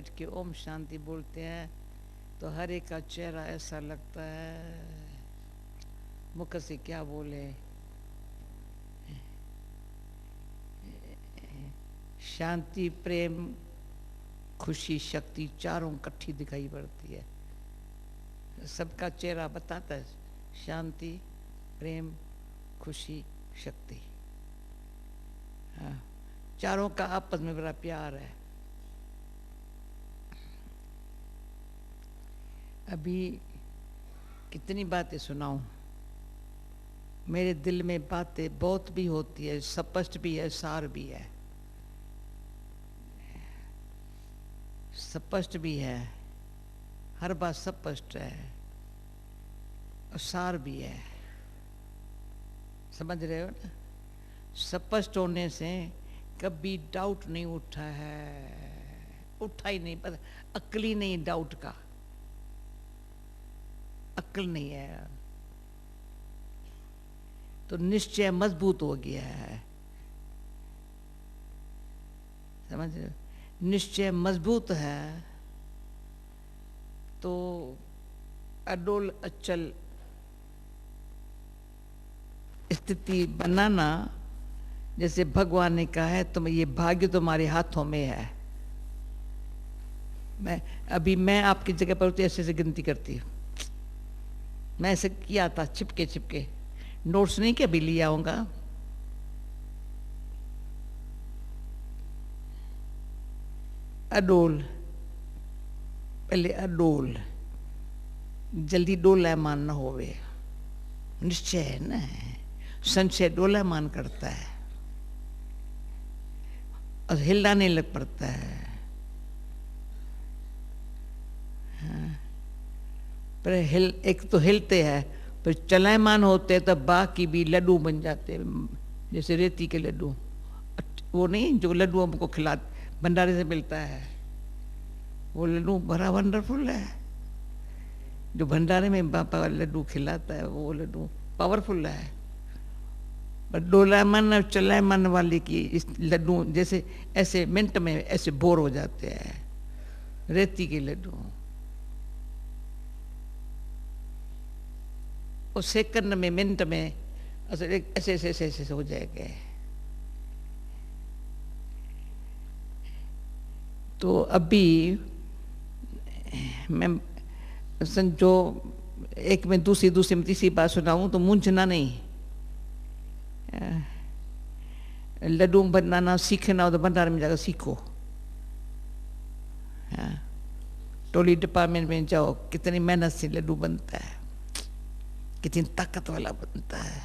बैठ के ओम शांति बोलते हैं तो हर एक का चेहरा ऐसा लगता है मुख से क्या बोले। शांति, प्रेम, खुशी, शक्ति चारों इकट्ठी दिखाई पड़ती है। सबका चेहरा बताता है शांति, प्रेम, खुशी, शक्ति। हाँ, चारों का आपस में बड़ा प्यार है। अभी कितनी बातें सुनाऊं, मेरे दिल में बातें बहुत भी होती है, स्पष्ट भी है, सार भी है। स्पष्ट भी है, हर बात स्पष्ट है, और सार भी है। समझ रहे हो ना? स्पष्ट होने से कभी डाउट नहीं उठा है, उठा ही नहीं, पता अक्ल ही नहीं डाउट का, अक्ल नहीं है तो निश्चय मजबूत हो गया है। समझ रहे हो? निश्चय मजबूत है तो अडोल अचल स्थिति बनाना, जैसे भगवान ने कहा है तुम ये भाग्य तुम्हारे हाथों में है। मैं आपकी जगह पर तो ऐसे गिनती करती हूँ। मैं ऐसे किया था, चिपके चिपके, नोट्स नहीं कि अभी लिया आऊंगा। अडोल, पहले अडोल, जल्दी डोलायमान न होवे, निश्चय है ना। संशय डोलायमान करता है और हिलाने लग पड़ता है। हाँ, पर एक तो हिलते हैं, पर चलायमान होते हैं तब बाकी भी लड्डू बन जाते हैं, जैसे रेती के लड्डू। वो नहीं जो लड्डू हमको खिला भंडारे से मिलता है, वो लड्डू बड़ा वंडरफुल है। जो भंडारे में बापा लड्डू खिलाता है वो लड्डू पावरफुल है। पर डोलायमान और चलायमान वाले की इस लड्डू जैसे ऐसे मिनट में ऐसे बोर हो जाते हैं, रेती के लड्डू। और सेकंड में, मिनट में ऐसे ऐसे ऐसे ऐसे हो जाएंगे। तो अभी मैं जो एक में दूसरी में तीसरी बात सुनाऊं तो मूंझना नहीं। लड्डू बनाना सीखना हो तो भंडारे में जाकर सीखो। टोली डिपार्टमेंट में जाओ, कितनी मेहनत से लड्डू बनता है, कितनी ताकत वाला बनता है।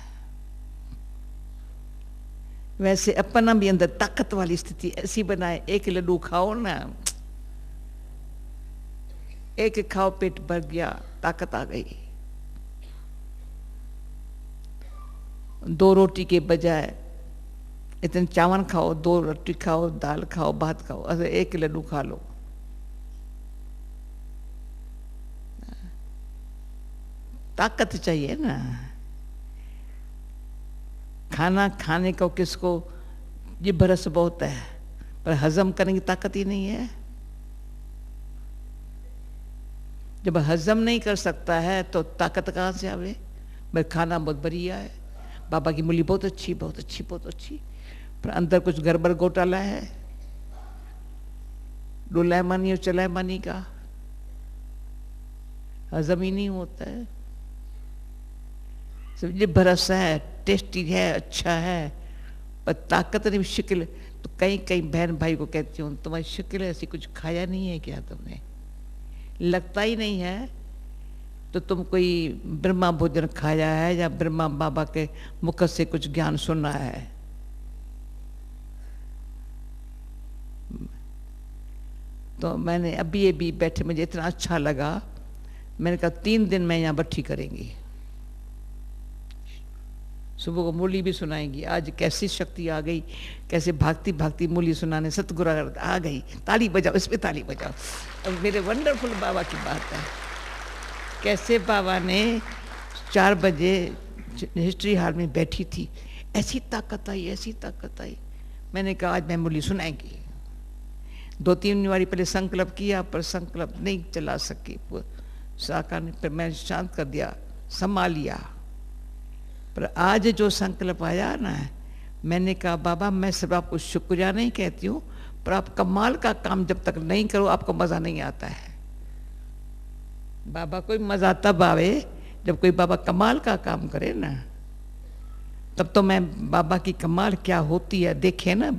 वैसे अपना भी अंदर ताकत वाली स्थिति ऐसी बनाए, एक लड्डू खाओ ना, एक खाओ पेट भर गया, ताकत आ गई। दो रोटी के बजाय इतने चावल खाओ, दो रोटी खाओ, दाल खाओ, भात खाओ, ऐसे एक लड्डू खा लो। ताकत चाहिए ना। खाना खाने को किसको ये बरस बहुत है, पर हजम करने की ताकत ही नहीं है। जब हजम नहीं कर सकता है तो ताकत कहाँ से आवे? भाई खाना बहुत बढ़िया है, बाबा की मूली बहुत अच्छी, बहुत अच्छी, बहुत अच्छी, पर अंदर कुछ गड़बड़ घोटाला है, डोलायमानी और चलायमानी का हजम ही नहीं होता है। सब ये भरसा है, टेस्टी है, अच्छा है, पर ताकत नहीं। शक्ल तो कई कई बहन भाई को कहती हूँ, तुम्हारी शक्ल ऐसी कुछ खाया नहीं है क्या? तुमने लगता ही नहीं है तो तुम कोई ब्रह्मा भोजन खाया है या ब्रह्मा बाबा के मुख से कुछ ज्ञान सुना है। तो मैंने अभी ये भी बैठे, मुझे इतना अच्छा लगा, मैंने कहा 3 दिन में यहाँ बट्ठी करेंगी, सुबह को मूली भी सुनाएंगी। आज कैसी शक्ति आ गई, कैसे भागती भागती मूली सुनाने सतगुरु आ गई। ताली बजाओ, इस पे ताली बजाओ। अब मेरे वंडरफुल बाबा की बात है, कैसे बाबा ने 4 बजे हिस्ट्री हॉल में बैठी थी, ऐसी ताकत आई, ऐसी ताकत आई। मैंने कहा आज मैं मूली सुनाएंगी। 2-3 बारी पहले संकल्प किया पर संकल्प नहीं चला सके, साकार ने, फिर मैंने शांत कर दिया, संभाल लिया। पर आज जो संकल्प आया ना, मैंने कहा बाबा मैं सिर्फ आपको शुक्रिया नहीं कहती हूँ, पर आप कमाल का काम जब तक नहीं करो आपको मज़ा नहीं आता है। बाबा कोई मज़ा तब आवे जब कोई बाबा कमाल का काम करे ना, तब तो मैं बाबा की कमाल क्या होती है देखे ना।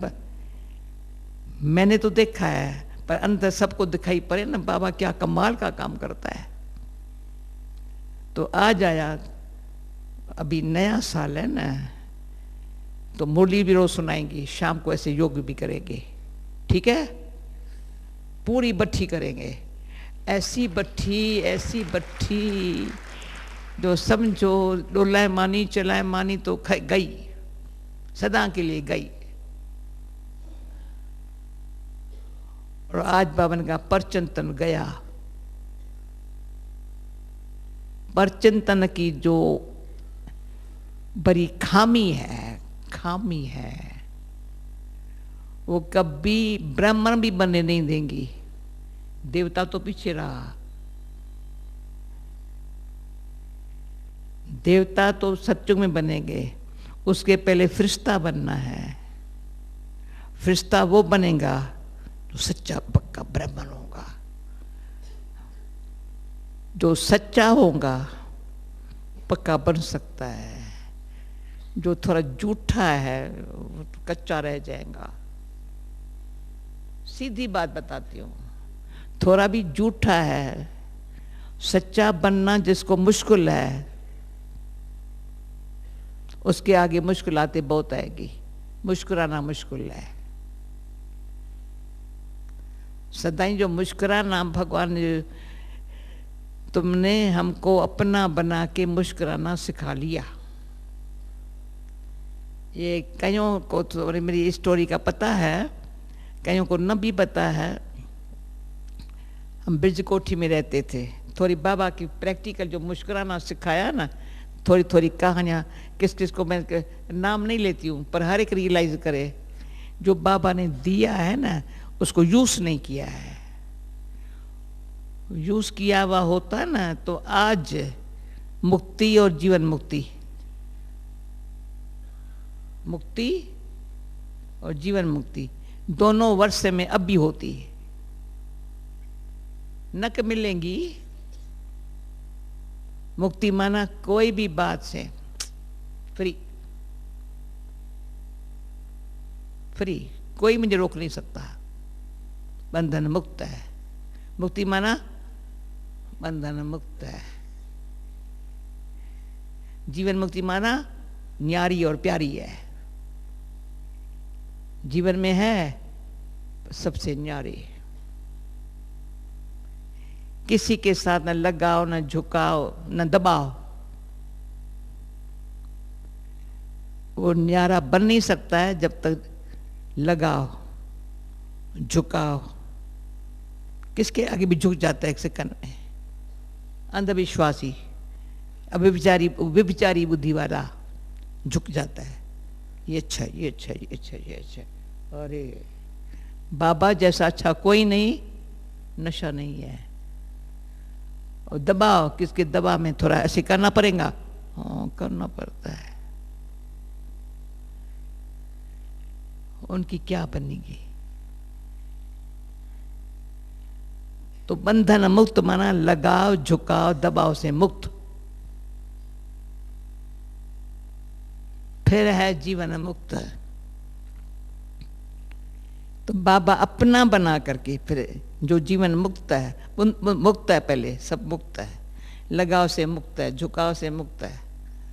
मैंने तो देखा है, पर अंदर सबको दिखाई पड़े ना बाबा क्या कमाल का काम करता है। तो आज आया, अभी नया साल है ना, तो मुरली भी रोज सुनाएंगी, शाम को ऐसे योग भी करेंगे, ठीक है? पूरी बट्ठी करेंगे, ऐसी बट्ठी जो समझो डोलाए मानी चलाए मानी तो गई, सदा के लिए गई। और आज बाबन का परचिंतन गया। परचिंतन की जो बड़ी खामी है वो कभी ब्राह्मण भी बनने नहीं देंगी। देवता तो पीछे रहा, देवता तो सत्युग में बनेंगे, उसके पहले फरिश्ता बनना है। फरिश्ता वो बनेगा जो सच्चा पक्का ब्राह्मण होगा। जो सच्चा होगा पक्का बन सकता है, जो थोड़ा झूठा है वो तो कच्चा रह जाएगा। सीधी बात बताती हूँ, थोड़ा भी झूठा है, सच्चा बनना जिसको मुश्किल है उसके आगे मुश्किलातें बहुत आएगी। मुस्कुराना मुश्किल है, सदाई जो मुस्कुराना, भगवान तुमने हमको अपना बना के मुस्कुराना सिखा लिया। ये कईयों को तो मेरी स्टोरी का पता है, कईयों को न भी पता है। हम ब्रिज कोठी में रहते थे, थोड़ी बाबा की प्रैक्टिकल जो मुस्कुराना सिखाया ना, थोड़ी थोड़ी कहानियाँ, किस किस को मैं नाम नहीं लेती हूँ, पर हर एक रियलाइज करे जो बाबा ने दिया है ना उसको यूज नहीं किया है। यूज किया हुआ होता ना तो आज मुक्ति और जीवन मुक्ति, मुक्ति और जीवन मुक्ति दोनों वर्ष में अब भी होती है। नक मिलेंगी, मुक्ति माना कोई भी बात से फ्री, फ्री, कोई मुझे रोक नहीं सकता, बंधन मुक्त है। मुक्ति माना बंधन मुक्त है। जीवन मुक्ति माना न्यारी और प्यारी है, जीवन में है सबसे न्यारी। किसी के साथ न लगाओ, न झुकाओ, न दबाओ, वो न्यारा बन नहीं सकता है जब तक लगाओ झुकाओ। किसके आगे भी झुक जाता है एक सेकंड में, अंधविश्वासी, व्यभिचारी बुद्धि वाला झुक जाता है। ये अच्छा, ये अच्छा, ये अच्छा, ये अच्छा। अरे बाबा जैसा अच्छा कोई नहीं, नशा नहीं है। और दबाव, किसके दबाव में थोड़ा ऐसे करना पड़ेगा, हाँ करना पड़ता है। उनकी क्या बनेगी? तो बंधन मुक्त माना लगाव झुकाव दबाव से मुक्त। फिर है जीवन मुक्त। तो बाबा अपना बना करके फिर जो जीवन मुक्त है, मुक्त है, पहले सब मुक्त है, लगाव से मुक्त है, झुकाव से मुक्त है।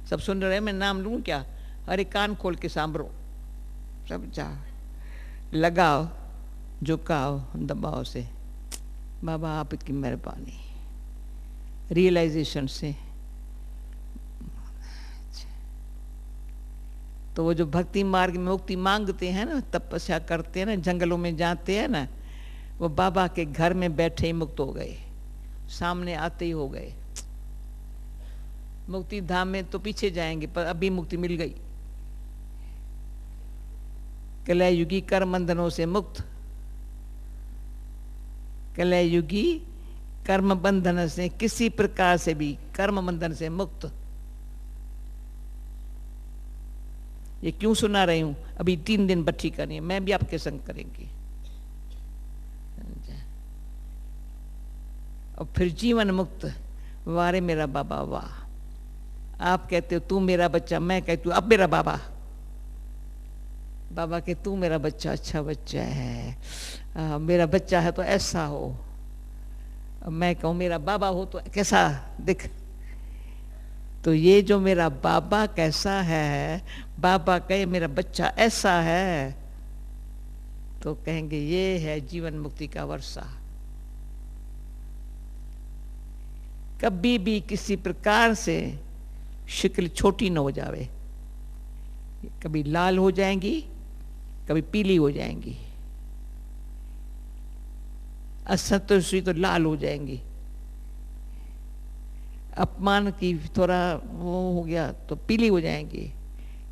सब सुन रहे हैं, मैं नाम लूँ क्या? अरे कान खोल के सांभरो, सब जा। लगाव झुकाव दबाव से, बाबा आपकी मेहरबानी, रियलाइजेशन से। तो वो जो भक्ति मार्ग में मुक्ति मांगते हैं ना, तपस्या करते हैं ना, जंगलों में जाते हैं ना, वो बाबा के घर में बैठे ही मुक्त हो गए, सामने आते ही हो गए। मुक्ति धाम में तो पीछे जाएंगे, पर अभी मुक्ति मिल गई। कलयुगी कर्म बंधनों से मुक्त, कलयुगी कर्म बंधन से किसी प्रकार से भी कर्म बंधन से मुक्त। ये क्यों सुना रही हूं? अभी 3 दिन बट्ठी करनी है, मैं भी आपके संग करेंगी। और फिर जीवन मुक्त। वारे मेरा बाबा वाह। आप कहते हो तू मेरा बच्चा, मैं कहती हूँ अब मेरा बाबा। बाबा के तू मेरा बच्चा अच्छा बच्चा है, मेरा बच्चा है तो ऐसा हो। मैं कहूँ मेरा बाबा हो तो कैसा दिख। तो ये जो मेरा बाबा कैसा है, बाबा कहे मेरा बच्चा ऐसा है, तो कहेंगे ये है जीवन मुक्ति का वर्षा। कभी भी किसी प्रकार से शक्ल छोटी न हो जावे। कभी लाल हो जाएंगी, कभी पीली हो जाएंगी, असंतुष्टि तो लाल हो जाएंगी, अपमान की थोड़ा वो हो गया तो पीली हो जाएंगी।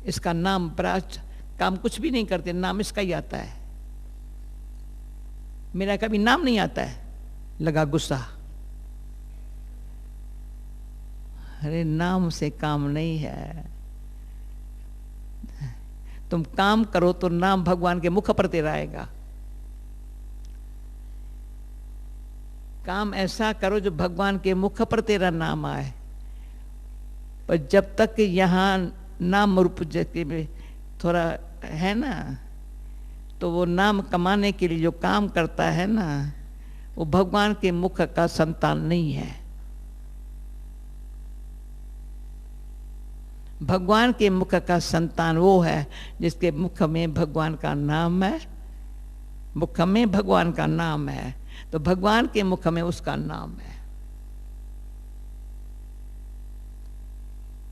इसका नाम पराच काम कुछ भी नहीं करते, नाम इसका ही आता है। मेरा कभी नाम नहीं आता है, लगा गुस्सा। अरे नाम से काम नहीं है, तुम काम करो तो नाम भगवान के मुख पर तेरा आएगा। काम ऐसा करो जो भगवान के मुख पर तेरा नाम आए। पर जब तक यहाँ नाम रूप जैसे में थोड़ा है ना, तो वो नाम कमाने के लिए जो काम करता है ना, वो भगवान के मुख का संतान नहीं है। भगवान के मुख का संतान वो है जिसके मुख में भगवान का नाम है, मुख में भगवान का नाम है, तो भगवान के मुख में उसका नाम है।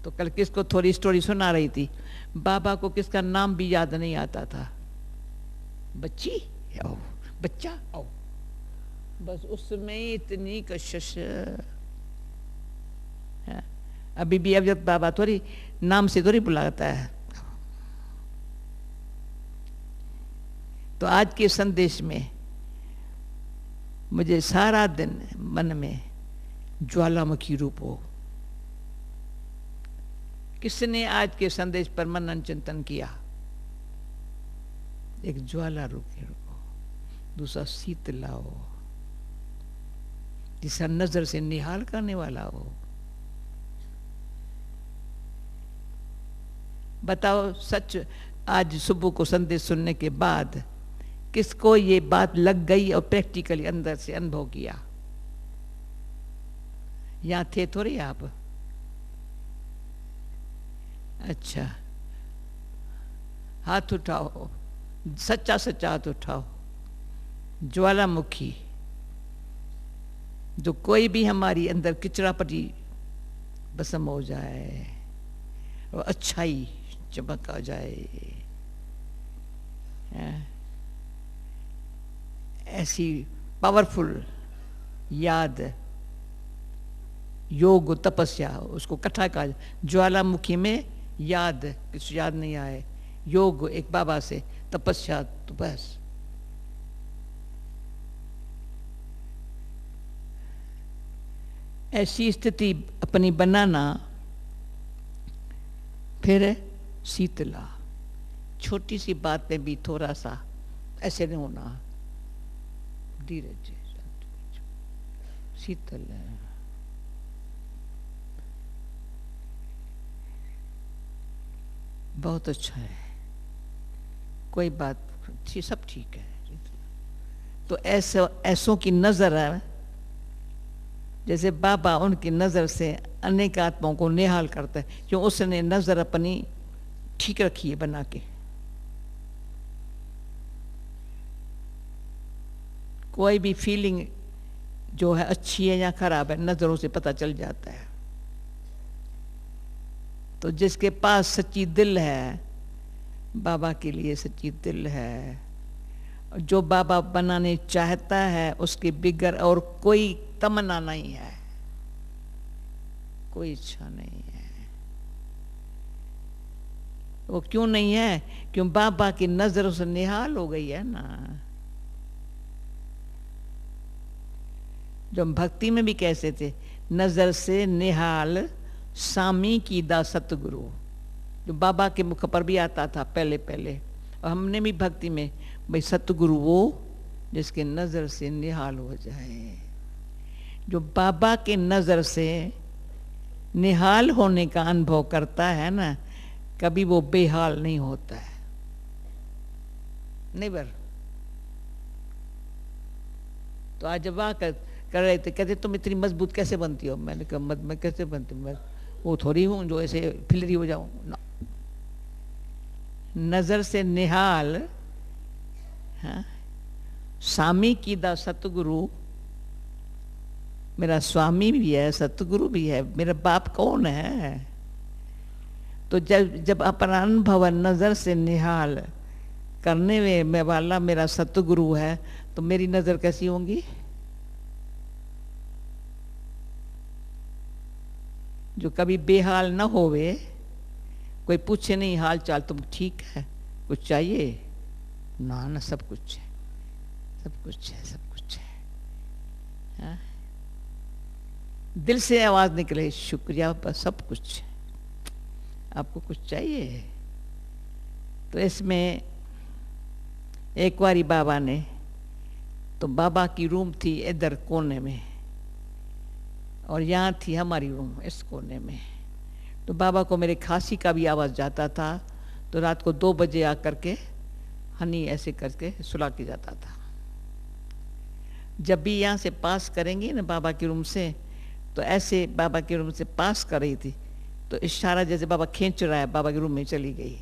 तो कल किसको थोड़ी स्टोरी सुना रही थी, बाबा को किसका नाम भी याद नहीं आता था। बच्ची आओ, बच्चा आओ, बस उसमें इतनी कशिश। अभी भी अब जब बाबा थोड़ी नाम से थोड़ी बुलाता है। तो आज के संदेश में मुझे सारा दिन मन में ज्वालामुखी रूप हो। किसने आज के संदेश पर मनन चिंतन किया? एक ज्वाला रूप हो, दूसरा शीतला हो, तीसरा नजर से निहाल करने वाला हो। बताओ सच, आज सुबह को संदेश सुनने के बाद किसको ये बात लग गई और प्रैक्टिकली अंदर से अनुभव किया? यहां थे थोड़े आप? अच्छा, हाथ उठाओ, सच्चा सच्चा हाथ उठाओ। ज्वालामुखी, जो कोई भी हमारी अंदर किचड़ापटी भस्म हो जाए और अच्छाई चमक आ जाए, ऐसी पावरफुल याद, योग तपस्या, उसको कथा का ज्वालामुखी में याद, कुछ याद नहीं आए, योग एक बाबा से, तपस्या तो बस। ऐसी स्थिति अपनी बनाना। फिर शीतला, छोटी सी बात में भी थोड़ा सा ऐसे नहीं होना, धीरज, शीतल। बहुत अच्छा है, कोई बात, सब ठीक है। तो ऐसों की नजर है, जैसे बाबा उनकी नजर से अनेक आत्माओं को निहाल करता है, क्यों? उसने नजर अपनी ठीक रखी है बना के। कोई भी फीलिंग जो है अच्छी है या खराब है, नजरों से पता चल जाता है। तो जिसके पास सच्ची दिल है, बाबा के लिए सच्ची दिल है, जो बाबा बनाने चाहता है, उसके बिगर और कोई तमन्ना नहीं है, कोई इच्छा नहीं है। वो क्यों नहीं है? क्यों? बाबा की नजरों से निहाल हो गई है ना। जो हम भक्ति में भी कैसे थे, नजर से निहाल सामी की दा सतगुरु, जो बाबा के मुख पर भी आता था पहले पहले। और हमने भी भक्ति में भाई सतगुरु वो जिसके नजर से निहाल हो जाए। जो बाबा के नजर से निहाल होने का अनुभव करता है ना, कभी वो बेहाल नहीं होता है। नेवर। तो आज जब वहाँ कर रहे थे, कहते तुम इतनी मजबूत कैसे बनती हो? मैंने कहा मैं कैसे बनती हूँ, मैं वो थोड़ी हूँ जो ऐसे फिलरी हो जाऊँ ना। नजर से निहाल, हाँ, स्वामी की दा सतगुरु, मेरा स्वामी भी है, सतगुरु भी है, मेरा बाप कौन है? तो जब अपना अनुभव नजर से निहाल करने में वाला मेरा सतगुरु है, तो मेरी नजर कैसी होंगी? जो कभी बेहाल न होवे, कोई पूछे नहीं हाल चाल, तुम ठीक है, कुछ चाहिए? ना ना, सब कुछ है, सब कुछ है, सब कुछ है। हाँ? दिल से आवाज निकले शुक्रिया, बस सब कुछ है, आपको कुछ चाहिए? तो इसमें एक बारी बाबा ने, तो बाबा की रूम थी इधर कोने में और यहाँ थी हमारी रूम इस कोने में। तो बाबा को मेरे खांसी का भी आवाज़ जाता था, तो रात को 2 बजे आकर के हनी ऐसे करके सुला के जाता था। जब भी यहाँ से पास करेंगे ना बाबा के रूम से, तो ऐसे बाबा के रूम से पास कर रही थी, तो इशारा जैसे बाबा खींच रहा है, बाबा के रूम में चली गई।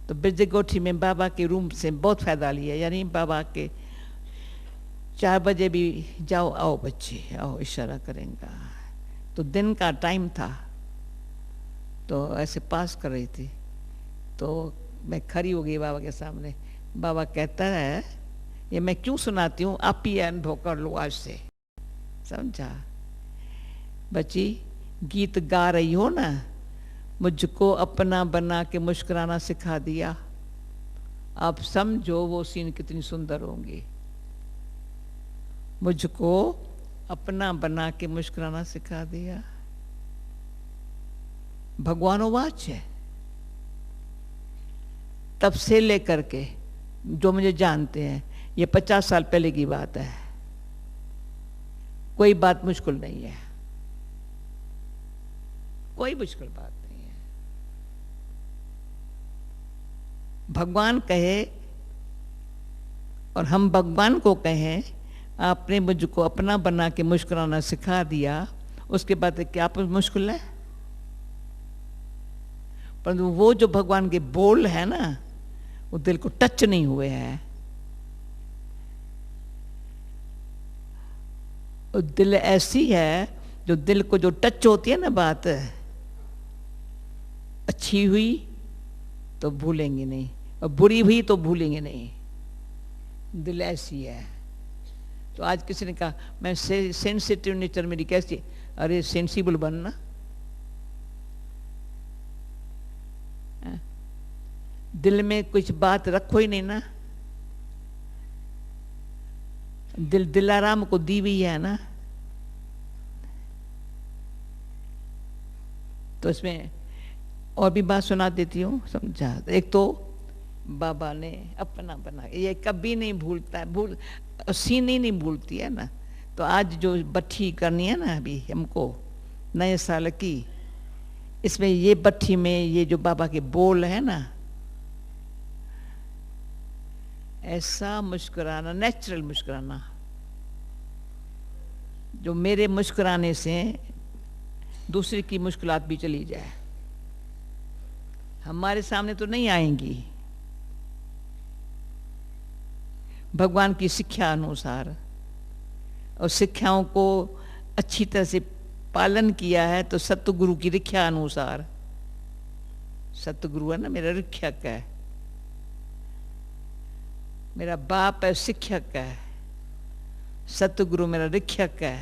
तो बिरज गोठी में बाबा के रूम से बहुत फायदा लिया, यानी बाबा के 4 बजे भी जाओ, आओ बच्चे आओ, इशारा करेंगे। तो दिन का टाइम था, तो ऐसे पास कर रही थी, तो मैं खड़ी हो गई बाबा के सामने। बाबा कहता है, ये मैं क्यों सुनाती हूँ, आप ही अनुभव कर लो आज से, समझा? बच्ची गीत गा रही हो ना, मुझको अपना बना के मुस्कुराना सिखा दिया, आप समझो वो सीन कितनी सुंदर होंगी। मुझको अपना बना के मुस्कुराना सिखा दिया, भगवानोवाच है। तब से लेकर के जो मुझे जानते हैं, ये 50 साल पहले की बात है, कोई बात मुश्किल नहीं है, कोई मुश्किल बात नहीं है। भगवान कहे और हम भगवान को कहें, आपने मुझको अपना बना के मुस्कुराना सिखा दिया, उसके बाद क्या मुश्किल है? परंतु वो जो भगवान के बोल है ना, वो दिल को टच नहीं हुए हैं। और दिल ऐसी है जो दिल को जो टच होती है ना बात, अच्छी हुई तो भूलेंगे नहीं और बुरी हुई तो भूलेंगे नहीं, दिल ऐसी है। तो आज किसी ने कहा मैं सेंसिटिव नेचर मेरी कैसी, अरे सेंसिबल बनना। दिल में कुछ बात रखो ही नहीं ना, दिलाराम को दी हुई है ना। तो इसमें और भी बात सुना देती हूँ, समझा? एक तो बाबा ने अपना बना, ये कभी नहीं भूलता है, सीन ही नहीं भूलती है ना। तो आज जो बट्ठी करनी है ना अभी हमको नए साल की, इसमें ये बट्ठी में ये जो बाबा के बोल है ना, ऐसा मुस्कुराना, नेचुरल मुस्कुराना, जो मेरे मुस्कुराने से दूसरे की मुश्किलात भी चली जाए। हमारे सामने तो नहीं आएंगी, भगवान की शिक्षा अनुसार, और शिक्षाओं को अच्छी तरह से पालन किया है तो सतगुरु की शिक्षा अनुसार। सतगुरु है ना मेरा शिक्षक है, मेरा बाप है शिक्षक है, सतगुरु मेरा शिक्षक है।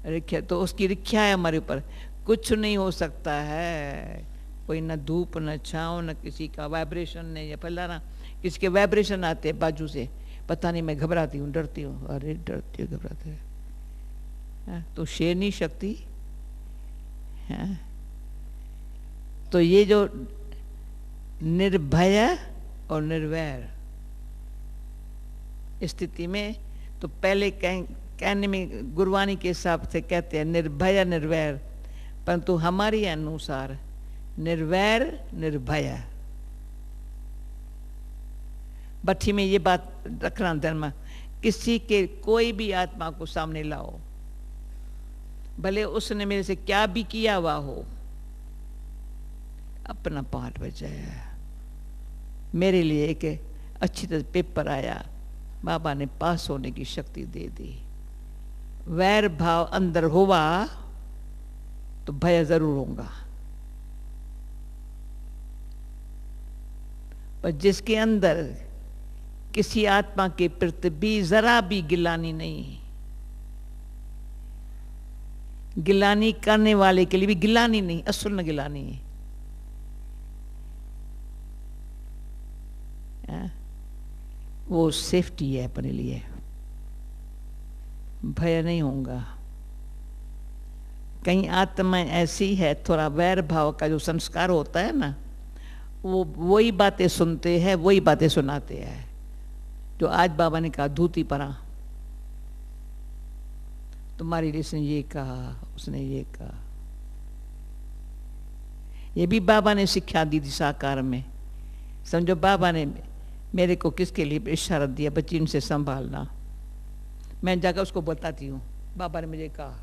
रिक्शा तो उसकी रिक्शा है हमारे ऊपर, कुछ नहीं हो सकता है, कोई न धूप न छाँव न किसी का वाइब्रेशन नहीं है। फलाना किसी के वाइब्रेशन आते हैं बाजू से, पता नहीं मैं घबराती हूँ, डरती हूँ, अरे डरती हूँ, घबराती हूँ, तो शेरनी शक्ति है। तो ये जो निर्भय और निर्वैर स्थिति में, तो पहले कहने में गुरबानी के हिसाब से कहते हैं निर्भय निर्वैर, परंतु हमारे अनुसार निर्वैर निर्भय। भट्ठी में ये बात रखना धर्म, किसी के कोई भी आत्मा को सामने लाओ, भले उसने मेरे से क्या भी किया हुआ हो, अपना पाठ बजाया, मेरे लिए एक अच्छी तरह पेपर आया, बाबा ने पास होने की शक्ति दे दी। वैर भाव अंदर हुआ तो भय जरूर होगा, पर जिसके अंदर किसी आत्मा के प्रति भी जरा भी गिलानी नहीं, गिलानी करने वाले के लिए भी गिलानी नहीं, असुर न गिलानी है, वो सेफ्टी है अपने लिए, भय नहीं होगा। कहीं आत्मा ऐसी है, थोड़ा वैर भाव का जो संस्कार होता है ना, वो वही बातें सुनते हैं, वही बातें सुनाते हैं। जो आज बाबा ने कहा धूती परा, तुम्हारे लिए उसने ये कहा, उसने ये कहा, ये भी बाबा ने शिक्षा दी थी साकार में। समझो बाबा ने मेरे को किसके लिए इशारा दिया, बच्ची इनसे संभालना, मैं जाकर उसको बताती हूँ बाबा ने मुझे कहा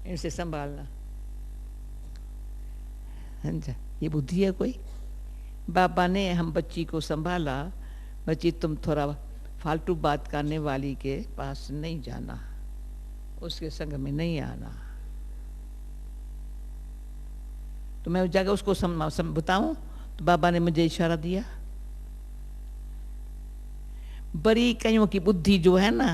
इनसे संभालना। समझा, ये बुद्धि है कोई। बाबा ने हम बच्ची को संभाला, बच्ची तुम थोड़ा फालतू बात करने वाली के पास नहीं जाना, उसके संग में नहीं आना। तो मैं जाकर उसको बताऊं, तो बाबा ने मुझे इशारा दिया। बड़ी कईयों की बुद्धि जो है ना,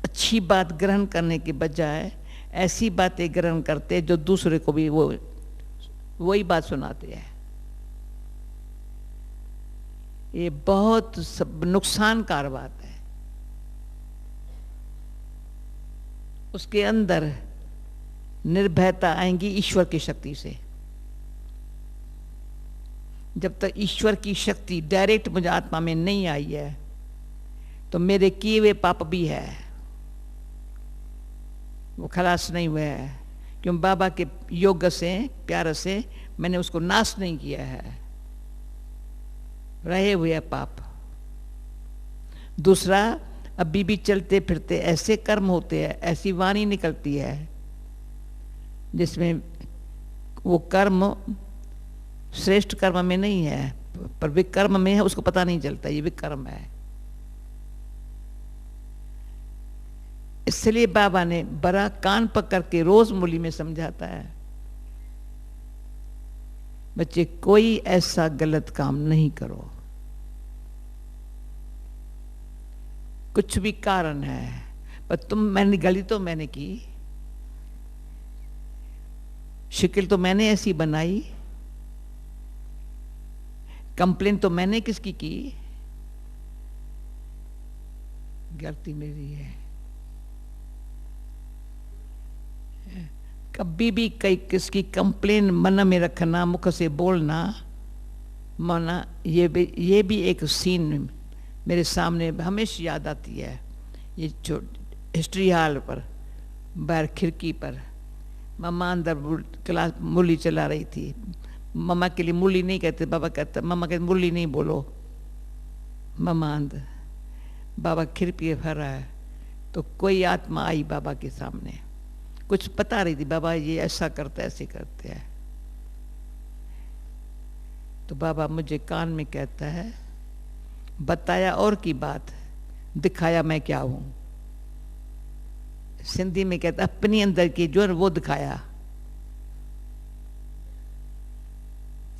अच्छी बात ग्रहण करने के बजाय ऐसी बातें ग्रहण करते जो दूसरे को भी वही बात सुनाते हैं। ये बहुत नुकसानकार बात है। उसके अंदर निर्भयता आएंगी ईश्वर की शक्ति से। जब तक ईश्वर की शक्ति डायरेक्ट मुझे आत्मा में नहीं आई है, तो मेरे किए हुए पाप भी है, वो खलास नहीं हुआ है, क्यों बाबा के योग से, प्यार से मैंने उसको नाश नहीं किया है, रहे हुए पाप। दूसरा, अभी भी चलते फिरते ऐसे कर्म होते हैं, ऐसी वाणी निकलती है जिसमें वो कर्म श्रेष्ठ कर्म में नहीं है, पर विकर्म में है, उसको पता नहीं चलता ये विकर्म है। इसलिए बाबा ने बड़ा कान पकड़ के रोज मुरली में समझाता है, बच्चे कोई ऐसा गलत काम नहीं करो। कुछ भी कारण है, पर मैंने गलती तो मैंने की, शिकिल तो मैंने ऐसी बनाई, कंप्लेन तो मैंने किसकी की, गलती मेरी है। कभी भी कई किसकी कंप्लेन मन में रखना, मुख से बोलना मना, ये भी एक सीन मेरे सामने हमेशा याद आती है। ये जो हिस्ट्री हॉल पर बाहर खिड़की पर मम्मा अंदर क्लास मुरली चला रही थी। मम्मा के लिए मुरली नहीं कहते, बाबा कहते मम्मा कहते मुरली नहीं बोलो। मम्मा अंदर, बाबा खिड़की भर रहा है, तो कोई आत्मा आई बाबा के सामने, कुछ बता रही थी, बाबा ये ऐसा करते ऐसे करते हैं। तो बाबा मुझे कान में कहता है, बताया और की बात, दिखाया मैं क्या हूं। सिंधी में कहता अपनी अंदर की जो है वो दिखाया।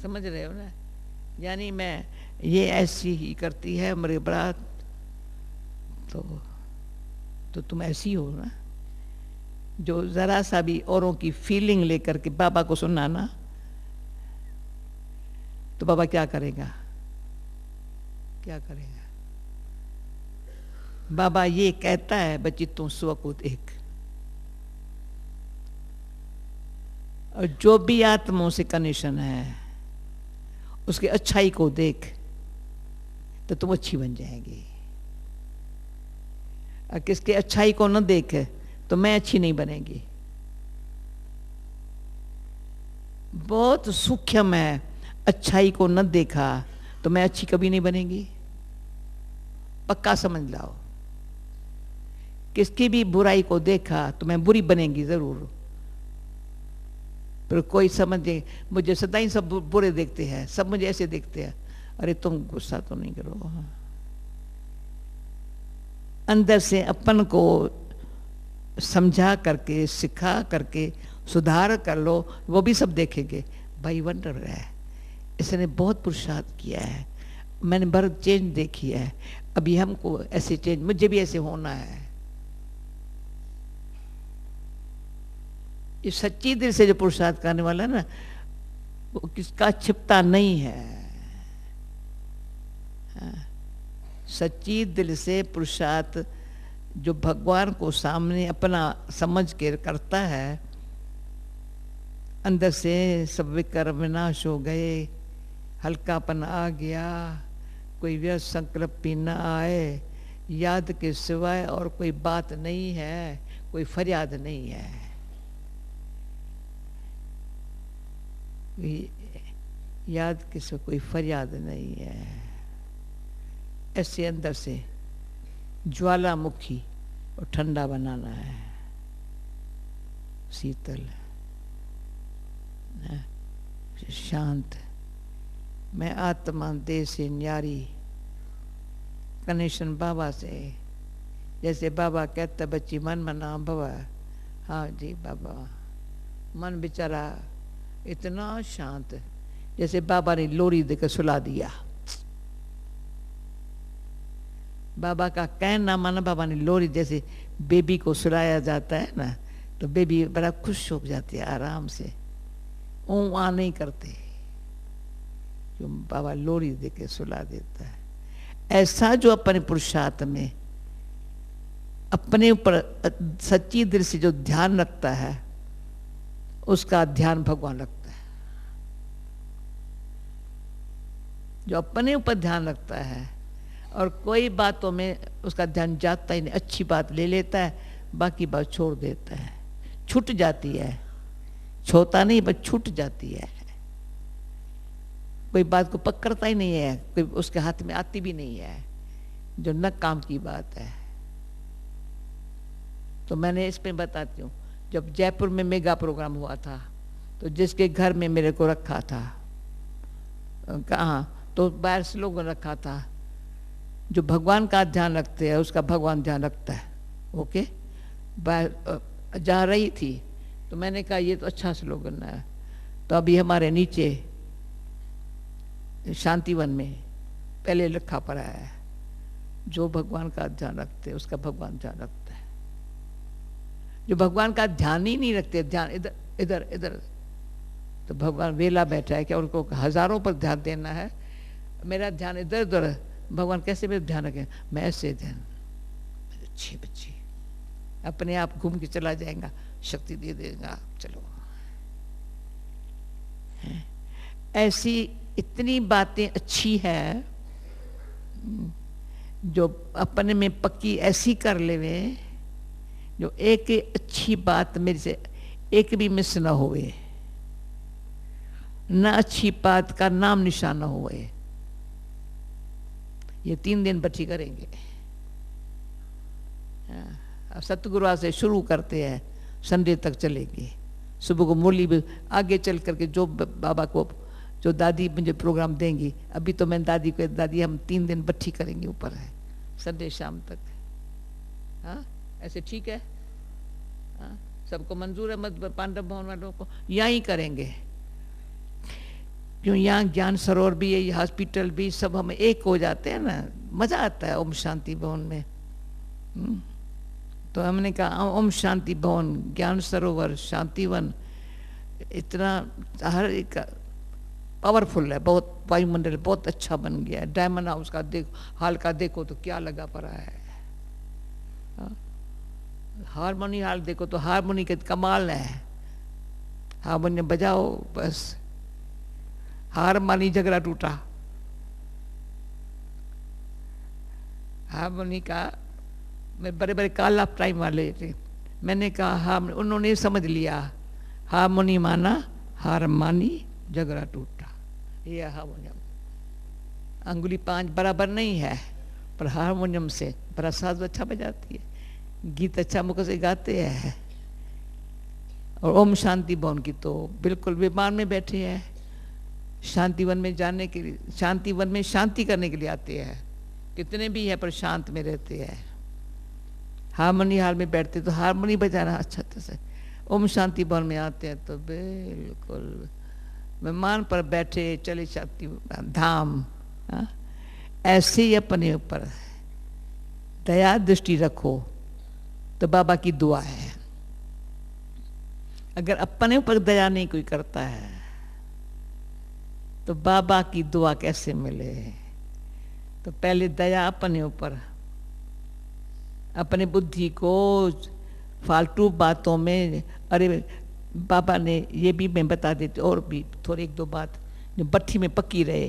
समझ रहे हो ना, यानी मैं ये ऐसी ही करती है मेरे बड़ा, तो तुम ऐसी हो ना, जो जरा सा भी औरों की फीलिंग लेकर के बाबा को सुनाना, तो बाबा क्या करेगा, क्या करेगा? बाबा ये कहता है बच्ची तुम स्व को देख, और जो भी आत्माओं से कनेक्शन है उसकी अच्छाई को देख तो तुम अच्छी बन जाएगी। और किसके अच्छाई को न देखे तो मैं अच्छी नहीं बनेगी। बहुत सूक्ष्म है, अच्छाई को न देखा तो मैं अच्छी कभी नहीं बनेगी, पक्का समझ लाओ। किसकी भी बुराई को देखा तो मैं बुरी बनेगी जरूर। पर कोई समझे मुझे सदाई सब बुरे देखते हैं, सब मुझे ऐसे देखते हैं, अरे तुम गुस्सा तो नहीं करो, अंदर से अपन को समझा करके सिखा करके सुधार कर लो, वो भी सब देखेंगे भाई वंडर है, इसने बहुत पुरुषार्थ किया है, मैंने बहुत चेंज देखी है, अभी हमको ऐसे चेंज, मुझे भी ऐसे होना है। ये सच्ची दिल से जो पुरुषार्थ करने वाला ना, वो किसका छिपता नहीं है। सच्ची दिल से पुरुषार्थ जो भगवान को सामने अपना समझ के करता है, अंदर से सब विकार विनाश हो गए, हल्कापन आ गया, कोई व्यर्थ संकल्प भी न आए, याद के सिवाय और कोई बात नहीं है, कोई फरियाद नहीं है। याद के सिवाय कोई फरियाद नहीं है। ऐसे अंदर से ज्वालामुखी और ठंडा बनाना है, शीतल शांत। मैं आत्मा देह से न्यारी, कनेक्शन बाबा से। जैसे बाबा कहता बच्ची मन मना बाबा, हाँ जी बाबा, मन बेचारा इतना शांत, जैसे बाबा ने लोरी देकर सुला दिया। बाबा का कहना माना, बाबा ने लोरी, जैसे बेबी को सुलाया जाता है ना, तो बेबी बड़ा खुश हो जाती है आराम से, ऊँ आ नहीं करते, जो बाबा लोरी देके सुला देता है। ऐसा जो अपने पुरुषार्थ में अपने ऊपर सच्ची दिल से जो ध्यान रखता है, उसका ध्यान भगवान रखता है। जो अपने ऊपर ध्यान रखता है और कोई बातों में उसका ध्यान जाता ही नहीं, अच्छी बात ले लेता है, बाकी बात छोड़ देता है, छूट जाती है, छोटा नहीं बस छूट जाती है। कोई बात को पकड़ता ही नहीं है, कोई उसके हाथ में आती भी नहीं है, जो न काम की बात है। तो मैंने इसमें बताती हूँ, जब जयपुर में मेगा प्रोग्राम हुआ था, तो जिसके घर में मेरे को रखा था, कहाँ तो बाहर से लोगों ने रखा था, जो भगवान का ध्यान रखते हैं उसका भगवान ध्यान रखता है। ओके, जहाँ रही थी तो मैंने कहा ये तो अच्छा स्लोगन है। तो अभी हमारे नीचे शांतिवन में पहले लिखा पड़ा है, जो भगवान का ध्यान रखते हैं उसका भगवान ध्यान रखता है। जो भगवान का ध्यान ही नहीं रखते, ध्यान इधर इधर इधर, तो भगवान वेला बैठा है क्या उनको हजारों पर ध्यान देना है? मेरा ध्यान इधर उधर, भगवान कैसे मेरे ध्यान रखें? मैं ऐसे ध्यान, अच्छी बच्ची, अपने आप घूम के चला जाएगा, शक्ति दे देगा, चलो। ऐसी इतनी बातें अच्छी है, जो अपने में पक्की ऐसी कर लेवे, जो एक अच्छी बात मेरे से एक भी मिस ना होवे, न अच्छी बात का नाम निशान न हुए। ये 3 दिन बच्ची करेंगे। सतगुरु से शुरू करते हैं, संडे तक चलेगी। सुबह को मुरली भी आगे चल करके जो बाबा को, जो दादी मुझे प्रोग्राम देंगी, अभी तो मैं दादी को, दादी हम 3 दिन बच्ची करेंगे, ऊपर है संडे शाम तक। हाँ ऐसे ठीक है? हाँ सबको मंजूर है? मत पांडव भवन वालों को यहाँ ही करेंगे, क्यों यहाँ ज्ञान सरोवर भी है, ये हॉस्पिटल भी, सब हम एक हो जाते हैं ना, मजा आता है ओम शांति भवन में। तो हमने कहा ओम शांति भवन, ज्ञान सरोवर, शांतिवन, इतना हर एक पावरफुल है बहुत, वायुमंडल बहुत अच्छा बन गया है। डायमंड हाउस का हाल का देखो तो क्या लगा पड़ा है। हारमोनी हाल देखो तो हारमोनी के कमाल है, हारमोनियम बजाओ बस हार मानी झगड़ा टूटा। हारमोनी का मैं बड़े बड़े कॉल ऑफ टाइम वाले थे, मैंने कहा हाँ, उन्होंने समझ लिया हारमोनी माना हार मानी झगड़ा टूटा। ये हारमोनियम अंगुली 5 बराबर नहीं है, पर हारमोनियम से बड़ा साज अच्छा बजाती है, गीत अच्छा मुख से गाते हैं। और ओम शांति भवन की तो बिल्कुल विमान में बैठे हैं, शांतिवन में जाने के लिए, शांतिवन में शांति करने के लिए आते हैं, कितने भी है पर शांत में रहते हैं। हारमोनी हाल में बैठते तो हारमोनी बजाना अच्छा से, ओम शांति भवन में आते हैं तो बिल्कुल विमान पर बैठे चले शांति धाम। ऐसे ही अपने ऊपर दया दृष्टि रखो तो बाबा की दुआ है। अगर अपने ऊपर दया नहीं कोई करता है तो बाबा की दुआ कैसे मिले। तो पहले दया अपने ऊपर, अपने बुद्धि को फालतू बातों में, अरे बाबा ने ये भी मैं बता देती और भी थोड़ी 1-2 बात जो भट्ठी में पकी रहे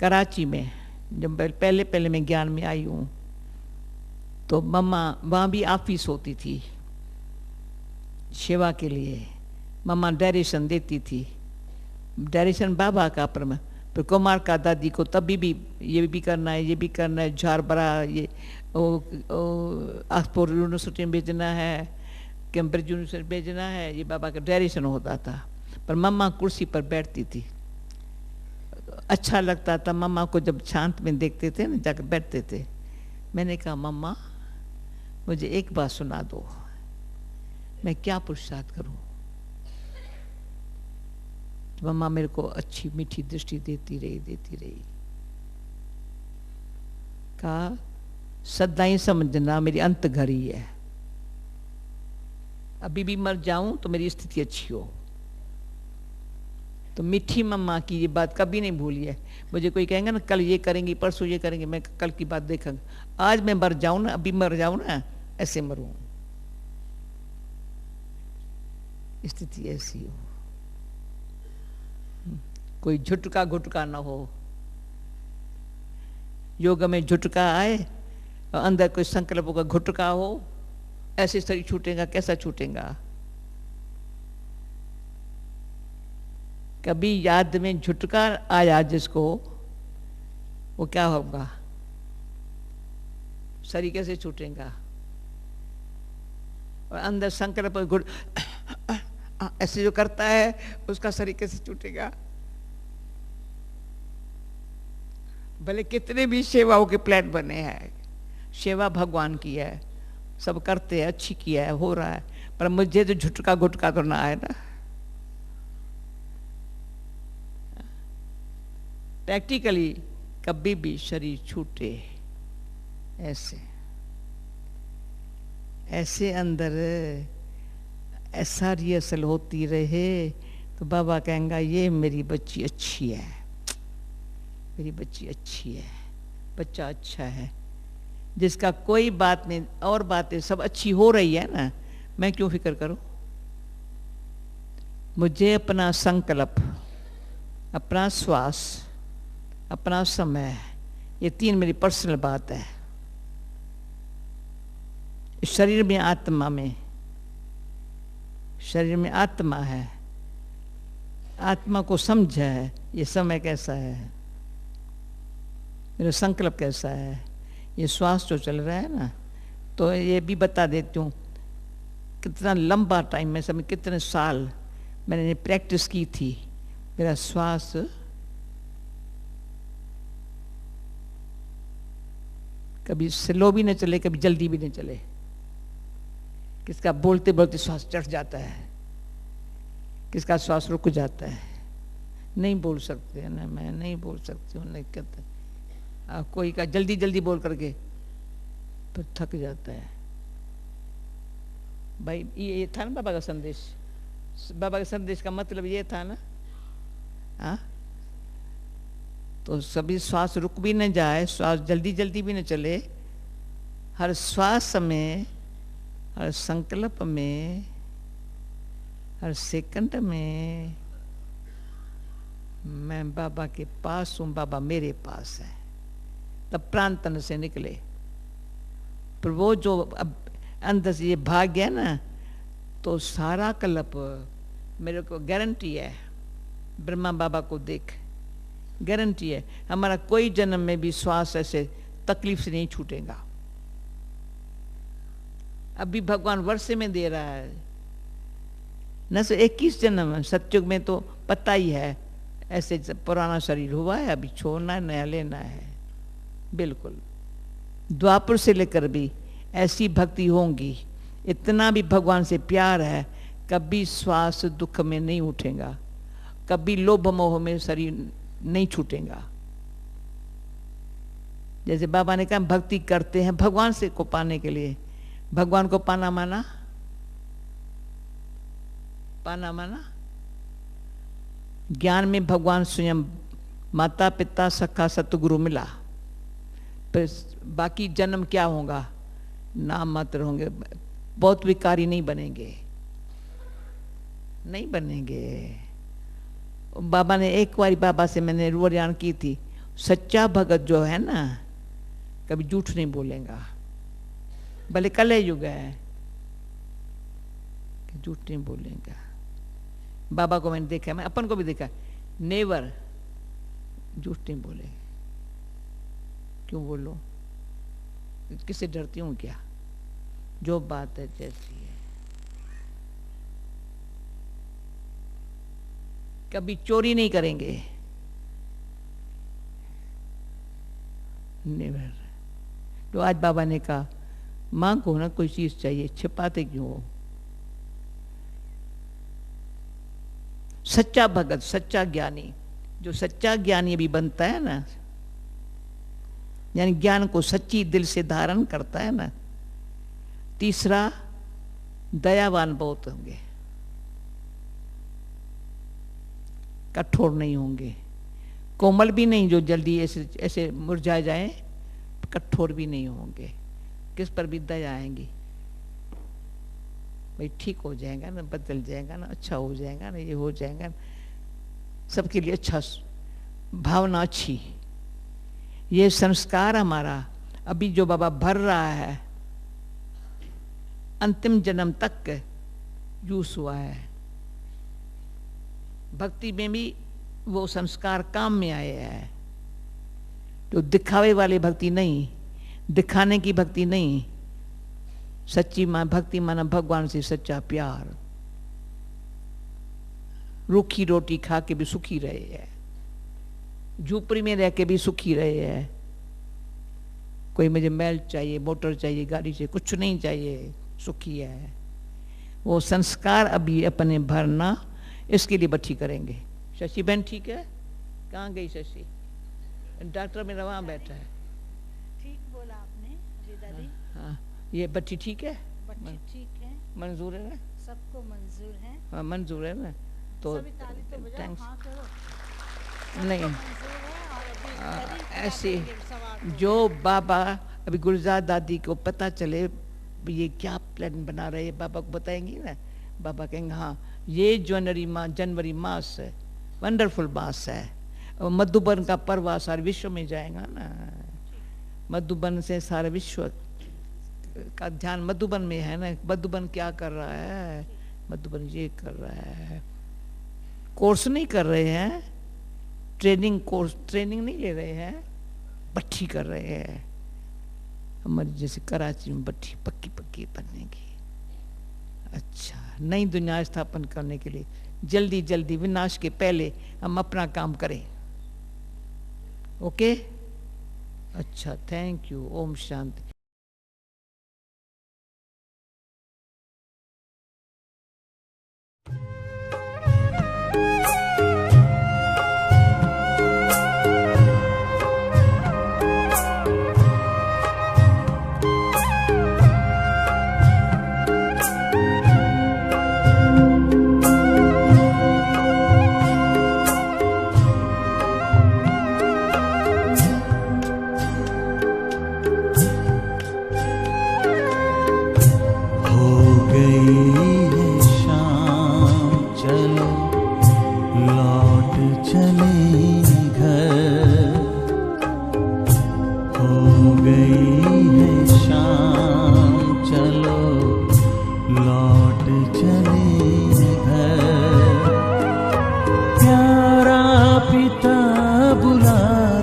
कराची में, जब पहले मैं ज्ञान में आई हूँ तो मम्मा वहाँ भी ऑफिस होती थी सेवा के लिए, मम्मा डायरेक्शन देती थी, डायरेक्शन बाबा का पर कुमार का दादी को तभी भी ये भी करना है, ये भी करना है, झार बड़ा ये ऑक्सफोर्ड यूनिवर्सिटी में भेजना है, कैम्ब्रिज यूनिवर्सिटी भेजना है, ये बाबा का डायरेक्शन होता था। पर मम्मा कुर्सी पर बैठती थी, अच्छा लगता था मम्मा को जब शांत में देखते थे ना, जाकर बैठते थे। मैंने कहा मम्मा मुझे एक बात सुना दो, मैं क्या पुरुषार्थ करूं। मम्मा मेरे को अच्छी मीठी दृष्टि देती रही। कहा सदा ही समझना मेरी अंत घड़ी है, अभी भी मर जाऊं तो मेरी स्थिति अच्छी हो। तो मीठी मम्मा की ये बात कभी नहीं भूली है। मुझे कोई कहेंगे ना कल ये करेंगी परसों ये करेंगे, मैं कल की बात देखूंगा, आज मैं मर जाऊं ना, अभी मर जाऊं ना, ऐसे मरूं, स्थिति ऐसी हो, कोई झुटका घुटका ना हो। योग में झुटका आए और अंदर कोई संकल्पों का घुटका हो, ऐसे शरीर छूटेगा, कैसा छूटेगा। कभी याद में झुटका आया जिसको, वो क्या होगा, शरीर कैसे छूटेगा। और अंदर संकल्प घुट ऐसे जो करता है उसका शरीर कैसे छूटेगा। भले कितने भी सेवाओं के प्लान बने हैं, सेवा भगवान की है, सब करते हैं, अच्छी किया है, हो रहा है, पर मुझे तो झुटका घुटका तो ना आए ना। प्रैक्टिकली कभी भी शरीर छूटे, ऐसे अंदर ऐसा रिहर्सल होती रहे तो बाबा कहेंगा ये मेरी बच्ची अच्छी है, मेरी बच्ची अच्छी है, बच्चा अच्छा है, जिसका कोई बात नहीं, और बातें सब अच्छी हो रही है ना, मैं क्यों फिक्र करूं। मुझे अपना संकल्प, अपना श्वास, अपना समय, ये 3 मेरी पर्सनल बात है। शरीर में आत्मा में, शरीर में आत्मा है, आत्मा को समझ है, ये समय कैसा है, मेरा संकल्प कैसा है, ये श्वास जो चल रहा है ना, तो ये भी बता देती हूँ कितना लंबा टाइम में, समय कितने साल मैंने प्रैक्टिस की थी। मेरा श्वास कभी स्लो भी न चले, कभी जल्दी भी न चले, किसका बोलते बोलते श्वास चढ़ जाता है, किसका श्वास रुक जाता है, नहीं बोल सकते ना, मैं नहीं बोल सकती हूँ, नहीं कहते। कोई का जल्दी जल्दी बोल करके तो थक जाता है। भाई ये था ना बाबा का संदेश, बाबा के संदेश का मतलब ये था ना, हाँ, तो सभी श्वास रुक भी न जाए, श्वास जल्दी जल्दी भी न चले। हर श्वास में, हर संकल्प में, हर सेकंड में मैं बाबा के पास हूँ, बाबा मेरे पास है। तब प्राण तन से निकले। पर वो जो अब अंदर से ये भाग गया ना, तो सारा कल्प मेरे को गारंटी है, ब्रह्मा बाबा को देख गारंटी है, हमारा कोई जन्म में भी श्वास ऐसे तकलीफ से नहीं छूटेगा। अभी भगवान वर्षे में दे रहा है न, सो 21 जन्म। सतयुग में तो पता ही है, ऐसे पुराना शरीर हुआ है, अभी छोड़ना है, नया लेना है। बिल्कुल द्वापर से लेकर भी ऐसी भक्ति होंगी, इतना भी भगवान से प्यार है, कभी श्वास दुख में नहीं उठेगा, कभी लोभ मोह में शरीर नहीं छूटेगा। जैसे बाबा ने कहा भक्ति करते हैं भगवान से को पाने के लिए। भगवान को पाना माना, पाना माना ज्ञान में भगवान स्वयं, माता पिता सखा सतगुरु मिला। फिर बाकी जन्म क्या होगा, नाम मात्र होंगे, बहुत विकारी नहीं बनेंगे, नहीं बनेंगे। बाबा ने एक बार, बाबा से मैंने रुआन की थी, सच्चा भगत जो है ना कभी झूठ नहीं बोलेगा, भले कल युग है, झूठ नहीं बोलेगा। बाबा को मैंने देखा, मैं अपन को भी देखा, नेवर झूठ नहीं बोले। क्यों बोलो, किससे डरती हूँ क्या, जो बात है जैसी है। कभी चोरी नहीं करेंगे, नेवर। तो आज बाबा ने कहा मांगो ना, कोई चीज चाहिए, छिपाते क्यों हो। सच्चा भगत, सच्चा ज्ञानी, जो सच्चा ज्ञानी भी बनता है ना, यानी ज्ञान को सच्ची दिल से धारण करता है ना। तीसरा, दयावान बहुत होंगे, कठोर नहीं होंगे, कोमल भी नहीं जो जल्दी ऐसे ऐसे मुरझा जाए, कठोर भी नहीं होंगे, किस पर भी दया आएंगी, भाई ठीक हो जाएगा ना, बदल जाएगा ना, अच्छा हो जाएगा ना, ये हो जाएगा ना, सबके लिए अच्छा, भावना अच्छी। ये संस्कार हमारा अभी जो बाबा भर रहा है, अंतिम जन्म तक यूज हुआ है। भक्ति में भी वो संस्कार काम में आए हैं। तो दिखावे वाली भक्ति नहीं, दिखाने की भक्ति नहीं, सच्ची भक्ति माना भगवान से सच्चा प्यार। रूखी रोटी खा के भी सुखी रहे हैं, झूपड़ी में रह के भी सुखी रहे हैं। कोई मुझे महल चाहिए, मोटर चाहिए, गाड़ी चाहिए, कुछ नहीं चाहिए, सुखी है। वो संस्कार अभी अपने भरना, इसके लिए बच्ची करेंगे। शशि बहन ठीक है, कहाँ गई शशि? डॉक्टर मेरा वहाँ बैठा है। ठीक बोला आपने जी दादी। हाँ, ये बच्ची ठीक है, बच्ची ठीक है, मंजूर है ना? सबको मंजूर है। हाँ मंजूर है ना, तो सभी ताली तो बजाओ, थैंक्स। हाँ करो। नहीं मंजूर है और अभी ऐसे सवाल जो बाबा अभी गुलजार दादी को पता चले ये क्या प्लान बना रहे हैं, बाबा को बताएंगी ना। बाबा कहेंगे हाँ ये जनवरी मास है, वंडरफुल मास है, और मधुबन का पर्व सारे विश्व में जाएगा ना। मधुबन से सारे विश्व का ध्यान मधुबन में है ना। मधुबन क्या कर रहा है, मधुबन ये कर रहा है, कोर्स नहीं कर रहे हैं, ट्रेनिंग नहीं ले रहे हैं, भट्ठी कर रहे हैं। हमारी जैसे कराची में भट्ठी पक्की पक्की बनेगी। अच्छा, नई दुनिया स्थापन करने के लिए जल्दी जल्दी विनाश के पहले हम अपना काम करें। ओके, अच्छा, थैंक यू। ओम शांति।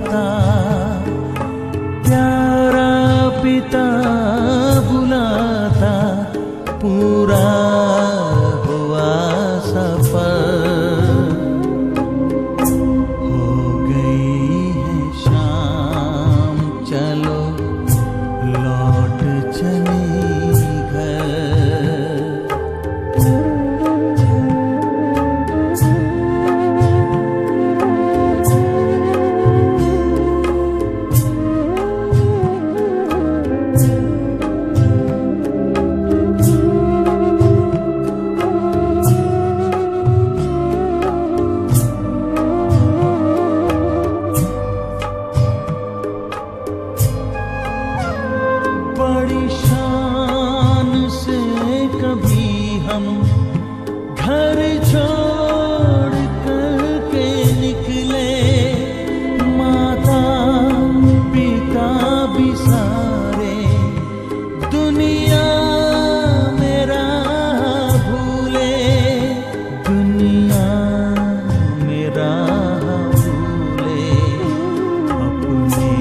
बुलाता, प्यारा पिता बुलाता, पूरा हुआ सफर। हो गई है शाम, चलो लौट चले घर। बड़ी शान से कभी हम घर छोड़ कर के निकले, माता पिता भी सारे दुनिया मेरा भूले, दुनिया मेरा भूले। अपने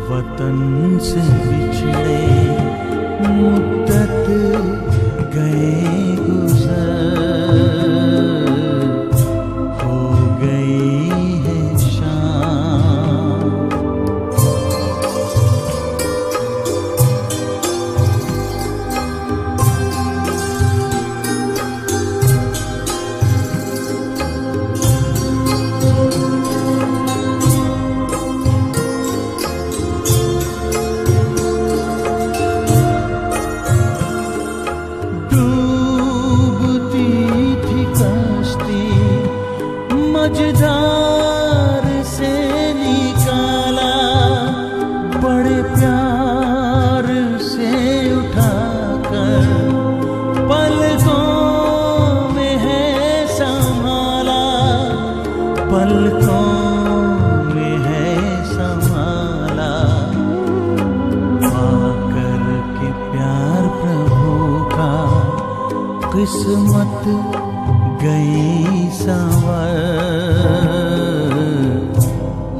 वतन से बिछड़े मुद्दत गए गुजर, हो गई है शाम। डूबती थी कश्ती, मझधार से निकाला, बड़े प्यार से उठाकर पलकों में है संभाला, पलकों में है संभाला। पाकर के प्यार प्रभु का किस्मत गई संवर,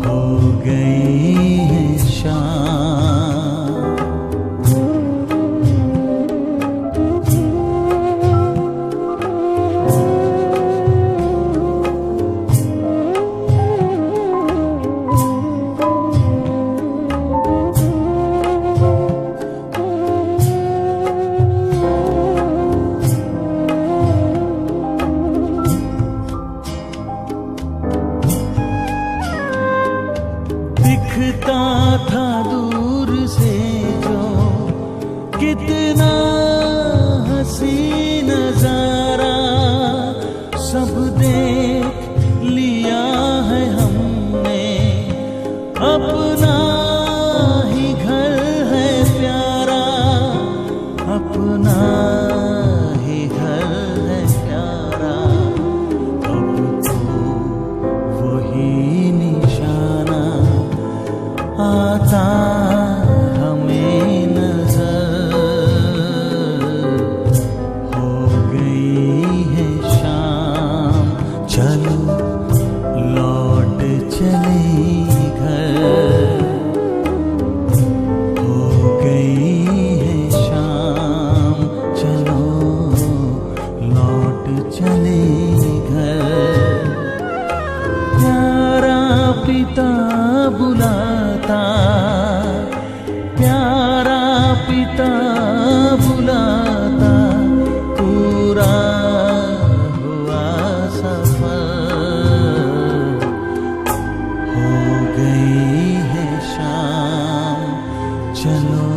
हो गई है शाम। दिखता था दूर से जो कितना हंसी नजारा, सब देख लिया है हमने, अपना ही घर है प्यारा, अपना ही घर है प्यारा। अब तो वही निशाना आता हमें नजर, हो गई है शाम, चलो लौट चले घर। हो गई है शाम, चलो लौट चले घर। प्यारा पिता बुलाता, प्यारा पिता बुलाता, पूरा हुआ सफर। हो गई है शाम, चलो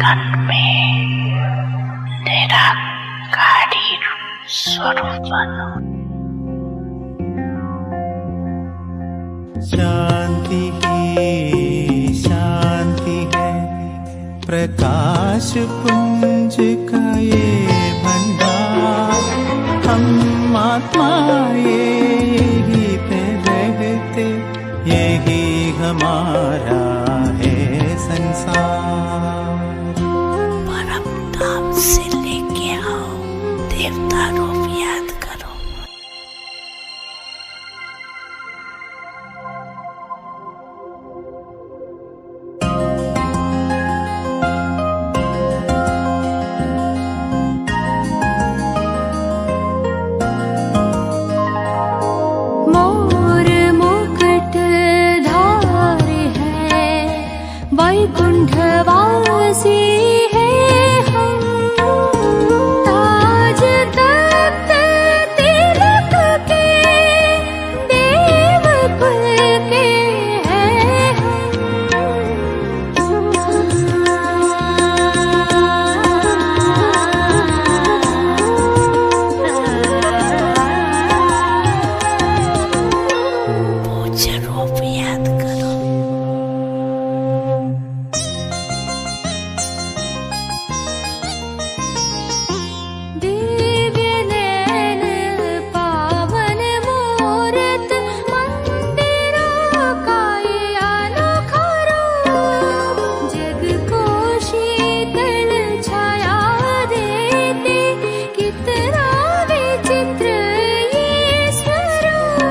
धड़कन में निरंकारी स्वरूप बनो। शांति ही शांति है, प्रकाश पुंज का ये भंडार। हम आत्मा यही पे रहते, यही हमारा है संसार। परम धाम से लेके आओ, देवता रूप याद करो। मोर मुकुट धार है, वैकुंठ वासी है हम। ताज तख्त तिलक के देव कुल के हैं पूज्य रूप याद करो। दिव्य नैन पावन मूरत, मंदिरों का ये अनोखा रूप। जग को शीतल छाया देते, कितना विचित्र ये स्वरूप।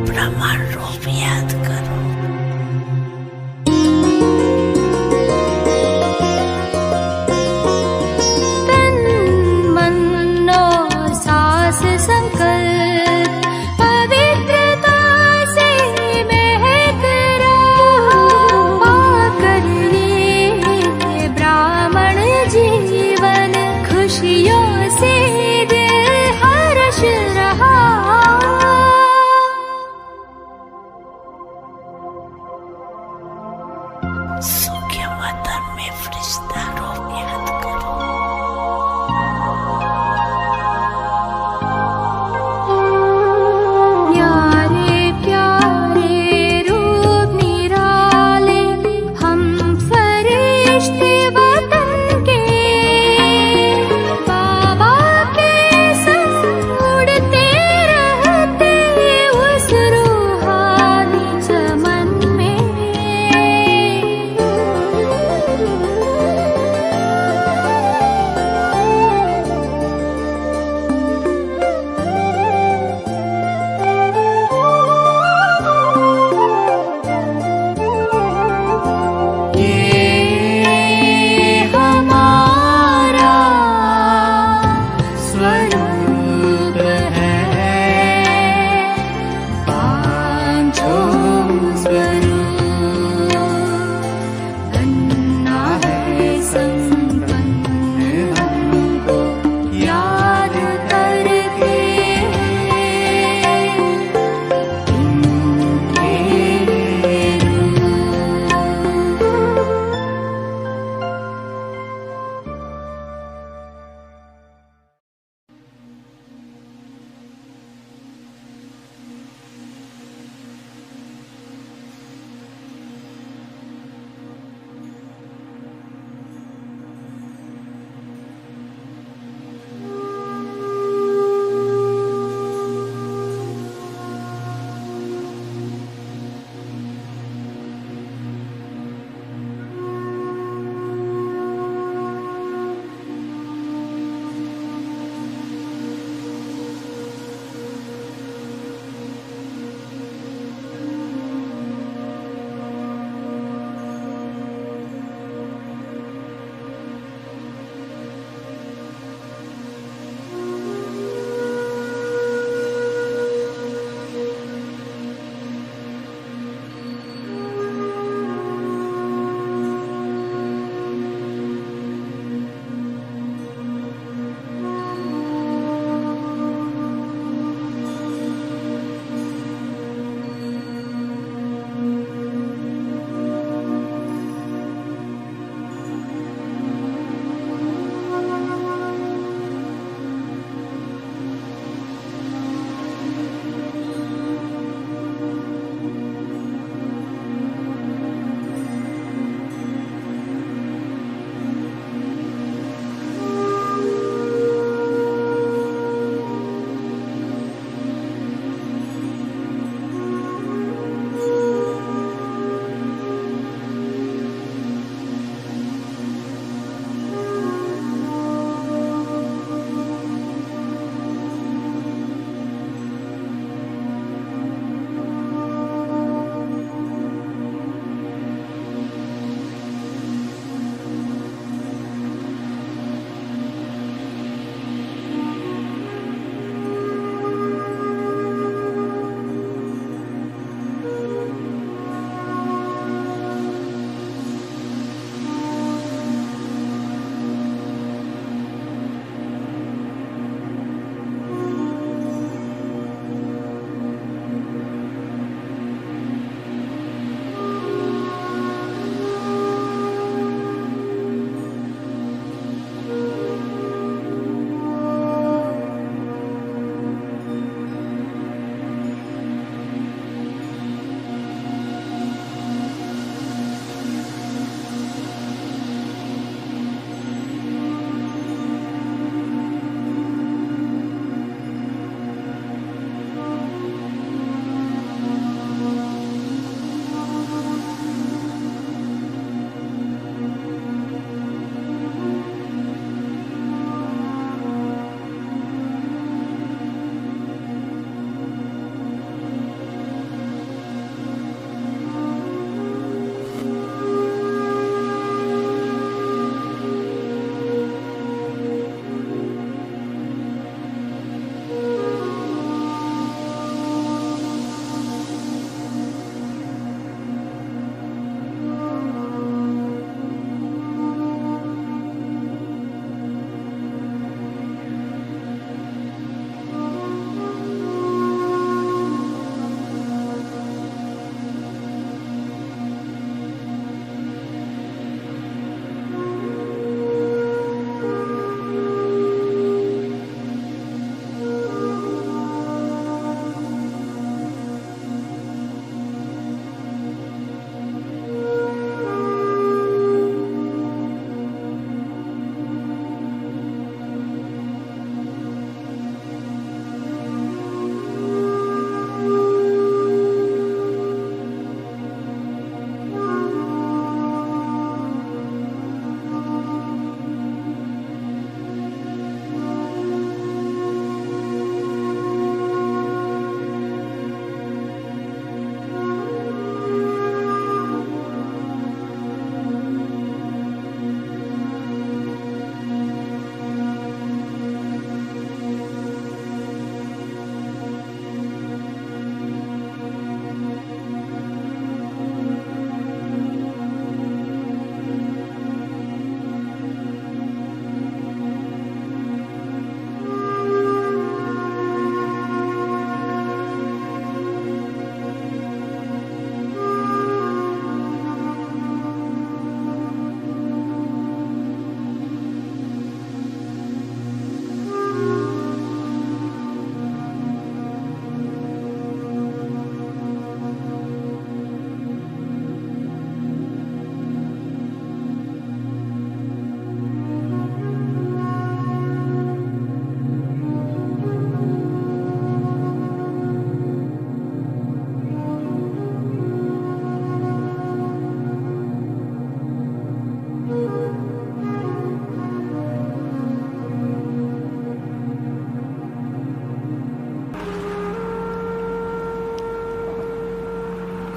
ब्रह्मांड रूप याद करो। तन मन और सांस संकल्प, पवित्रता से महक रहा। पाकर ये ब्राह्मण जीवन, खुशियों से दिल हर्ष रहा। सूखे वतन में फरिश्ता रूप याद करो। प्यारे प्यारे रूप निराले, हम फरिश्ते वतन के। बाबा के संग उड़ते रहते उस रूहानी चमन में।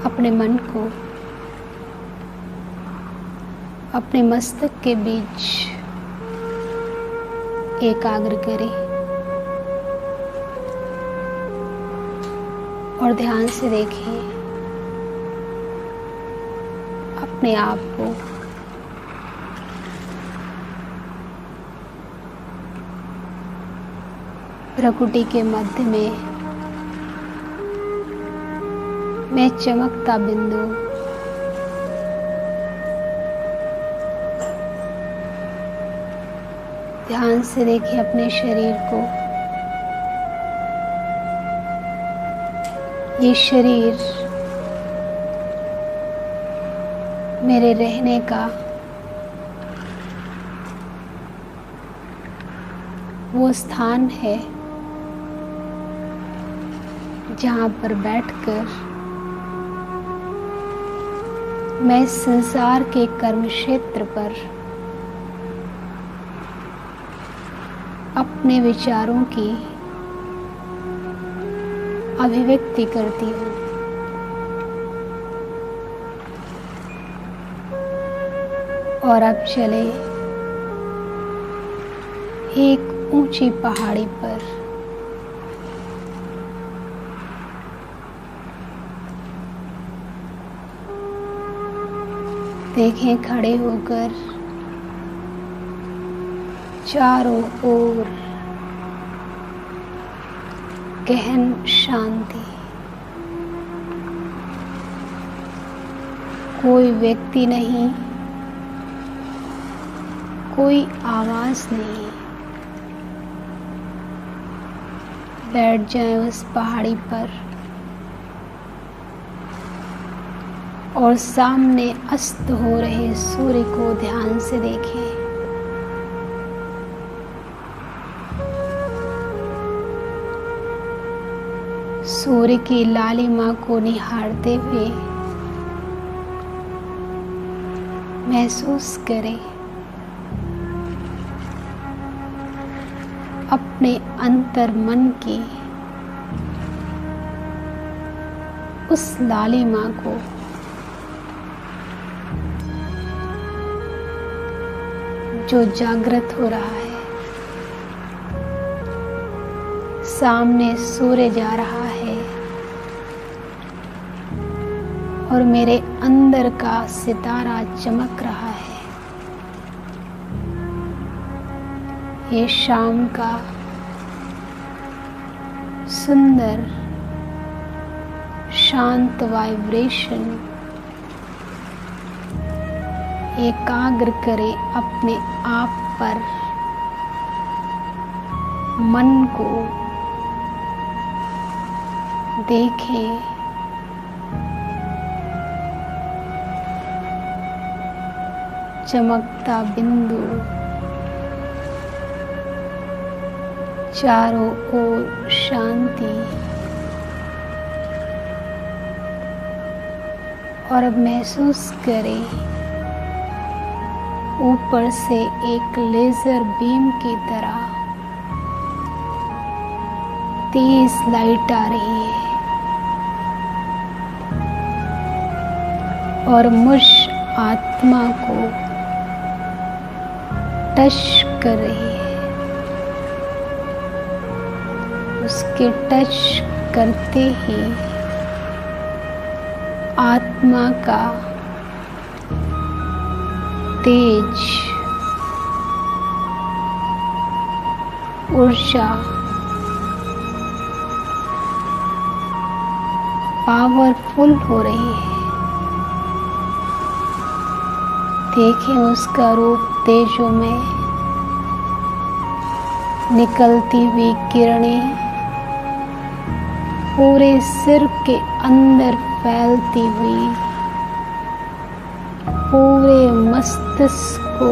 अपने मन को अपने मस्तक के बीच एकाग्र करें और ध्यान से देखें अपने आप को। प्रकृति के मध्य में मैं चमकता बिंदु ध्यान से देखें अपने शरीर को। ये शरीर मेरे रहने का वो स्थान है जहाँ पर बैठकर मैं संसार के कर्म क्षेत्र पर अपने विचारों की अभिव्यक्ति करती हूँ। और अब चले एक ऊंची पहाड़ी पर। देखें खड़े होकर चारों ओर गहन शांति। कोई व्यक्ति नहीं, कोई आवाज नहीं। बैठ जाएं उस पहाड़ी पर और सामने अस्त हो रहे सूर्य को ध्यान से देखें। सूर्य की लालिमा को निहारते हुए महसूस करें अपने अंतर मन की उस लालिमा को। जो जागृत हो रहा है। सामने सूर्य जा रहा है और मेरे अंदर का सितारा चमक रहा है। ये शाम का सुंदर शांत वाइब्रेशन एकाग्र करे अपने आप पर, मन को देखें। चमकता बिंदु चारों ओर शांति। और अब महसूस करें ऊपर से एक लेजर बीम की तरह तेज लाइट आ रही है और मुझ आत्मा को टच कर रही है। उसके टच करते ही आत्मा का तेज ऊर्जा पावरफुल हो रही है। देखें उसका रूप तेजों में निकलती हुई किरणें पूरे सिर के अंदर फैलती हुई पूरे मस्तिष्क को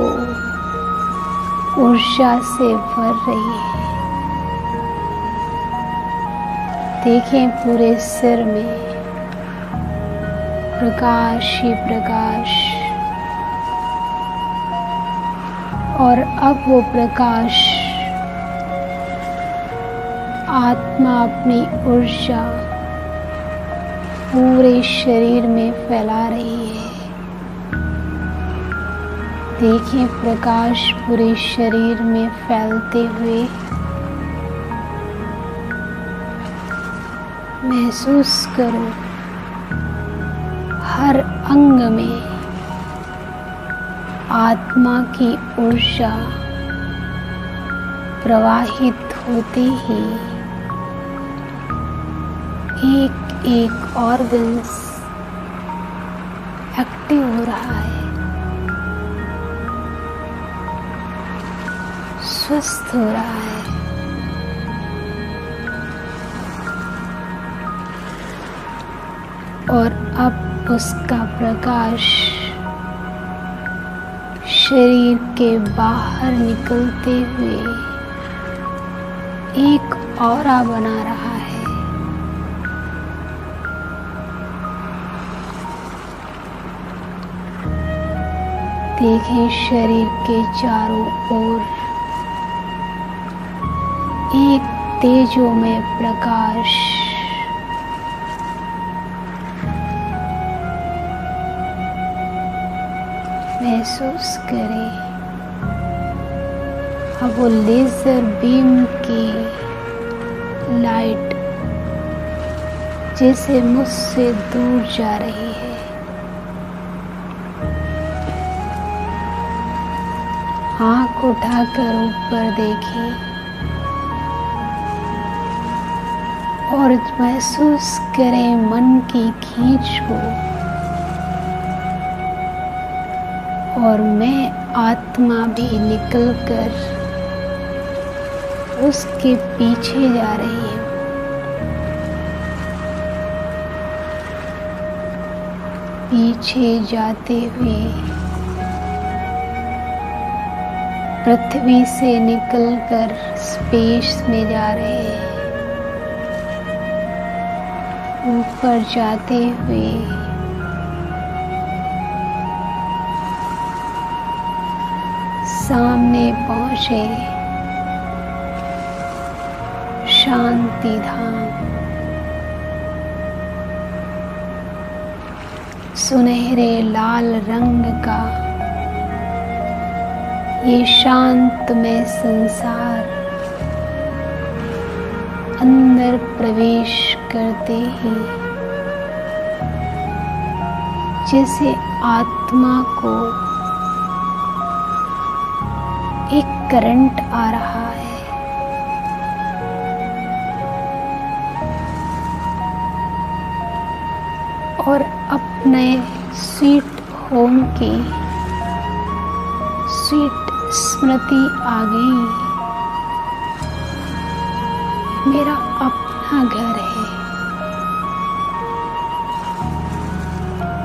ऊर्जा से भर रही है। देखें पूरे सिर में प्रकाश ही प्रकाश। और अब वो प्रकाश आत्मा अपनी ऊर्जा पूरे शरीर में फैला रही है। देखिए प्रकाश पूरे शरीर में फैलते हुए। महसूस करो हर अंग में आत्मा की ऊर्जा प्रवाहित होते ही एक एक ऑर्गन्स एक्टिव हो रहा है, स्वस्थ हो रहा है। और अब उसका प्रकाश शरीर के बाहर निकलते हुए एक ऑरा बना रहा है। देखें शरीर के चारों ओर एक तेजोमय प्रकाश महसूस करें। अब वो लेजर बीम की लाइट जैसे मुझसे दूर जा रही है। आँख उठाकर ऊपर देखें और महसूस करें मन की खींच को। और मैं आत्मा भी निकलकर उसके पीछे जा रही हूँ। पीछे जाते हुए पृथ्वी से निकलकर स्पेस में जा रहे हैं। ऊपर जाते हुए सामने पहुंचे शांति धाम। सुनहरे लाल रंग का ये शांतमय संसार अंदर प्रवेश करते ही जैसे आत्मा को एक करंट आ रहा है। और अपने स्वीट होम की स्वीट स्मृति आ गई। मेरा अपना घर है,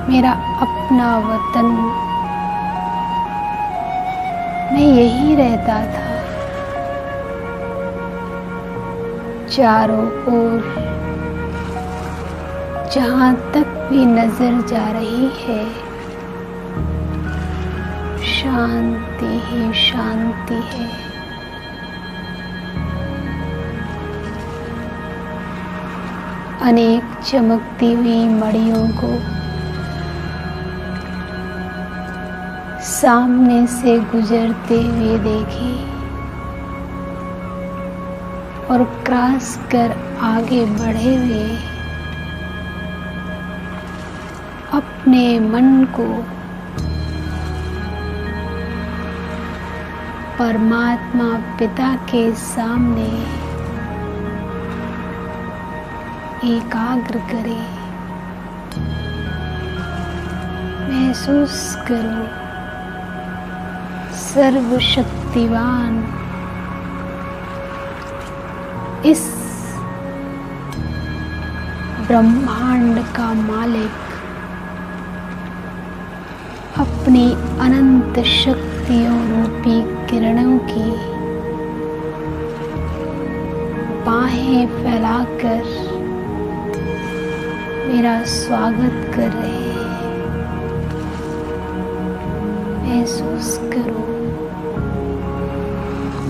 मेरा अपना वतन, मैं यही रहता था। चारों ओर जहां तक भी नजर जा रही है शांति ही शांति है। अनेक चमकती हुई मड़ियों को सामने से गुजरते हुए देखें और क्रॉस कर आगे बढ़े हुए अपने मन को परमात्मा पिता के सामने एकाग्र करें। महसूस करो सर्वशक्तिवान इस ब्रह्मांड का मालिक अपनी अनंत शक्तियों रूपी किरणों की बाहें फैलाकर मेरा स्वागत कर रहे हैं। महसूस करो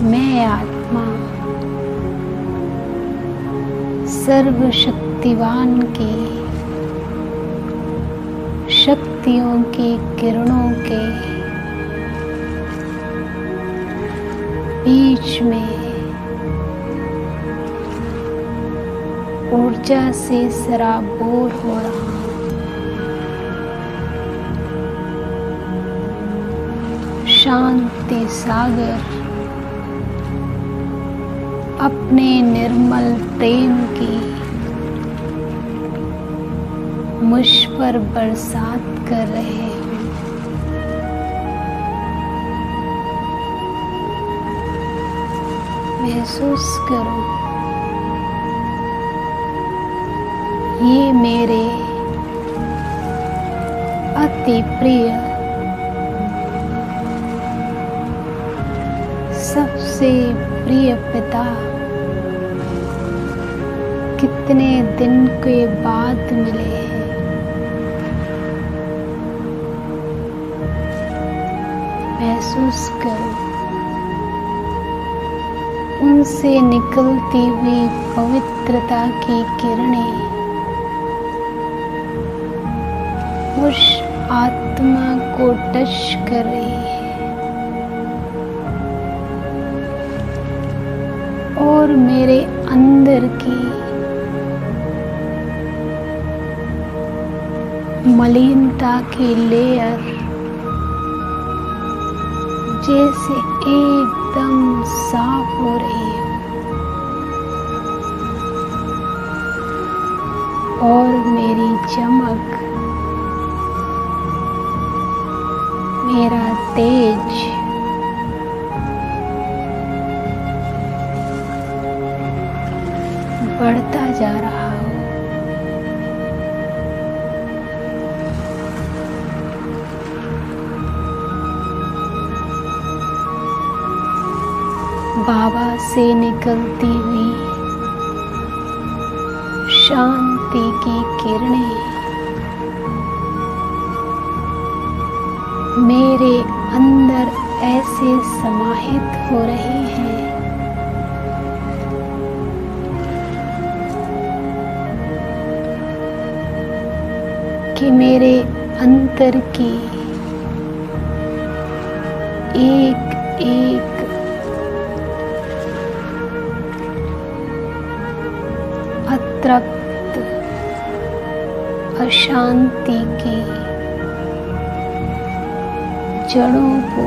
मैं आत्मा सर्वशक्तिवान के शक्तियों की किरणों के बीच में ऊर्जा से सराबोर हो रहा हूं। शांति सागर अपने निर्मल प्रेम की मुझ पर बरसात कर रहे हैं। महसूस करो ये मेरे अति प्रिय सबसे प्रिय पिता कितने दिन के बाद मिले हैं। महसूस करो उनसे निकलती हुई पवित्रता की किरणें उस आत्मा को टच कर रही है और मेरे अंदर की मलिनता की लेयर जैसे एकदम साफ हो रही है और मेरी चमक, मेरा तेज बढ़ता जा रहा हो। बाबा से निकलती हुई शांति की किरणें मेरे अंदर ऐसे समाहित हो रहे हैं कि मेरे अंतर की एक एक अतृप्त अशांति की जड़ों को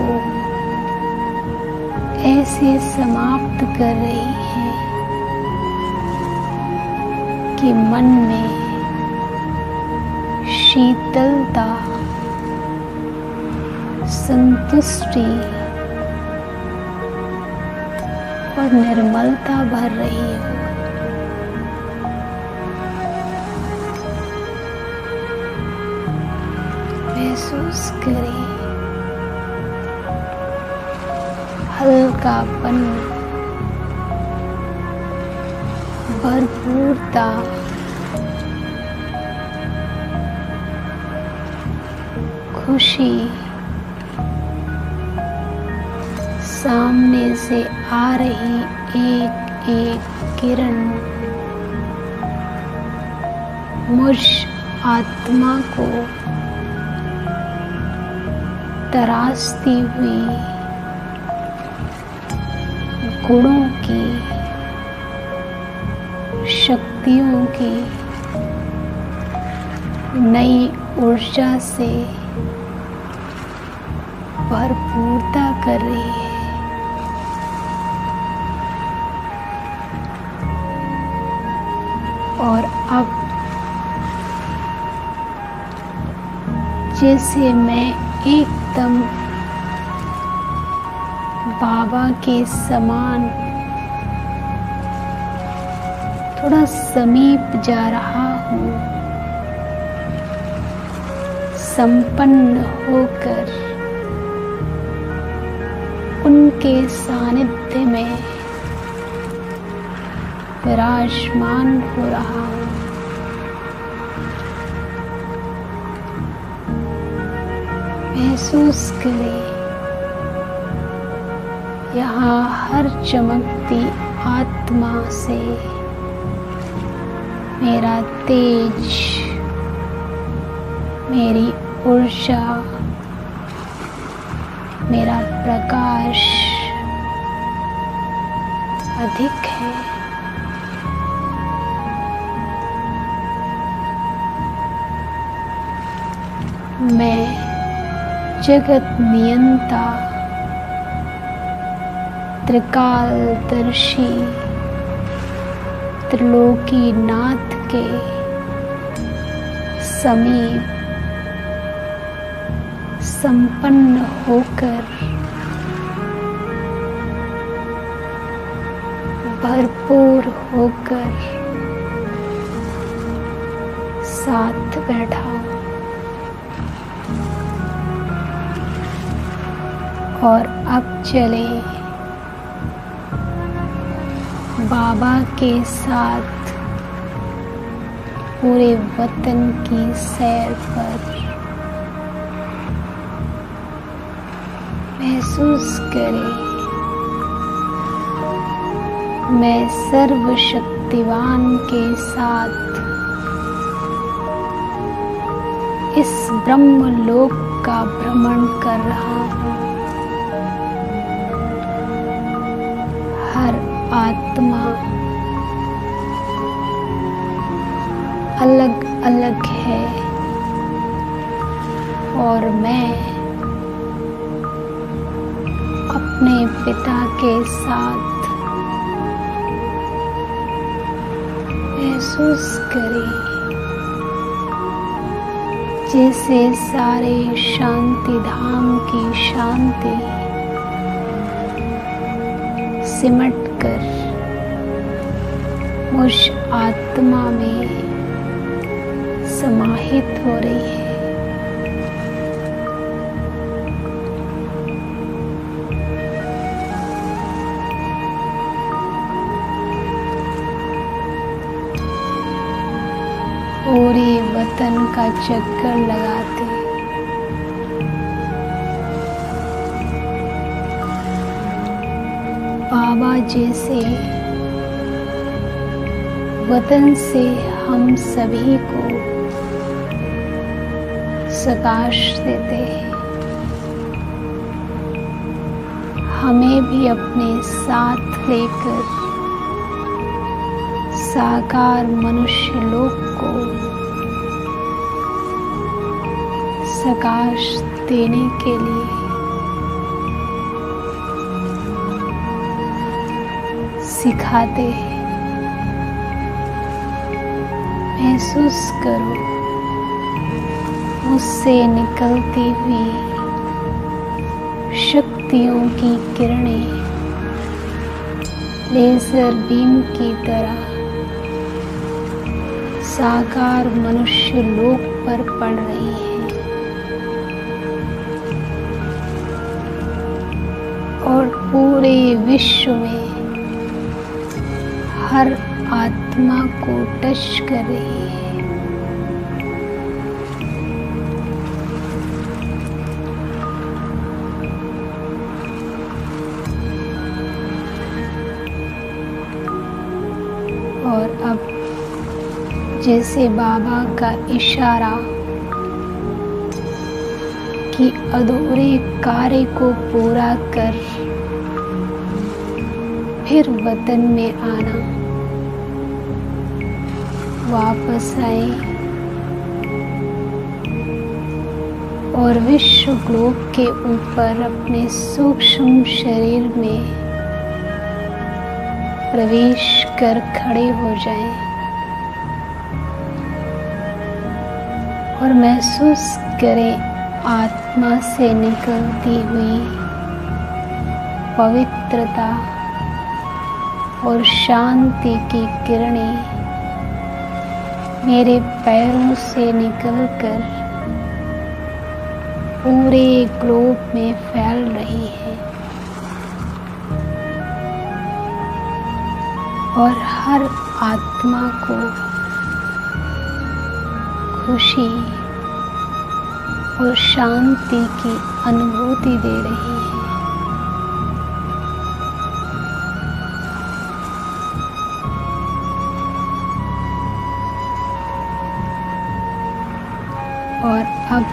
ऐसे समाप्त कर रही है कि मन में शीतलता, संतुष्टि और निर्मलता भर रही है। महसूस करें हल्कापन, भरपूरता, खुशी सामने से आ रही एक एक किरण मुझ आत्मा को तराशती हुई गुणों की, शक्तियों की नई ऊर्जा से भरपूरता कर रही है। और अब जैसे मैं एकदम बाबा के समान थोड़ा समीप जा रहा हूँ, संपन्न होकर उनके सानिध्य में विराजमान हो रहा हूँ। महसूस करें यहाँ हर चमकती आत्मा से मेरा तेज, मेरी ऊर्जा, मेरा प्रकाश अधिक है। मैं जगत नियंता, त्रिकालदर्शी, त्रिलोकी नाथ के समीप संपन्न होकर भरपूर होकर साथ बैठा हूं और अब चले बाबा के साथ पूरे वतन की सैर पर। महसूस करें, मैं सर्वशक्तिवान के साथ इस ब्रह्मलोक का भ्रमण कर रहा हूँ। हर आत्मा अलग अलग है और मैं अपने पिता के साथ महसूस करें जैसे सारे शांति धाम की शांति सिमट कर मुझ आत्मा में समाहित हो रही है। पूरे वतन का चक्कर लगाते बाबा जैसे वतन से हम सभी को प्रकाश देते हैं, हमें भी अपने साथ लेकर साकार मनुष्य लोक को प्रकाश देने के लिए सिखाते हैं। महसूस करो उससे निकलती हुई शक्तियों की किरणें लेजर बीम की तरह साकार मनुष्य लोक पर पड़ रही है और पूरे विश्व में हर आत्मा को टच कर रही है। और अब जैसे बाबा का इशारा कि अधूरे कार्य को पूरा कर फिर वतन में आना, वापस आए और विश्व ग्लोब के ऊपर अपने सूक्ष्म शरीर में प्रवेश कर खड़े हो जाएं और महसूस करें आत्मा से निकलती हुई पवित्रता और शांति की किरणें मेरे पैरों से निकलकर पूरे ग्लोब में फैल रही है और हर आत्मा को खुशी और शांति की अनुभूति दे रही है। और अब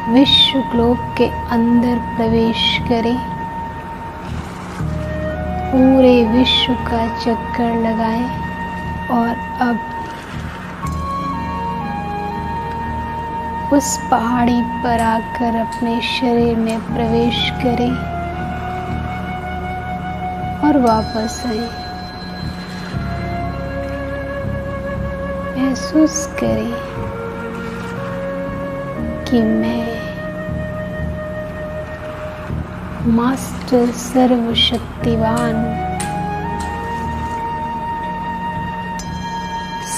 विश्व ग्लोब के अंदर प्रवेश करें, पूरे विश्व का चक्कर लगाएं और अब उस पहाड़ी पर आकर अपने शरीर में प्रवेश करें और वापस आए। महसूस करें कि मैं मास्टर सर्वशक्तिवान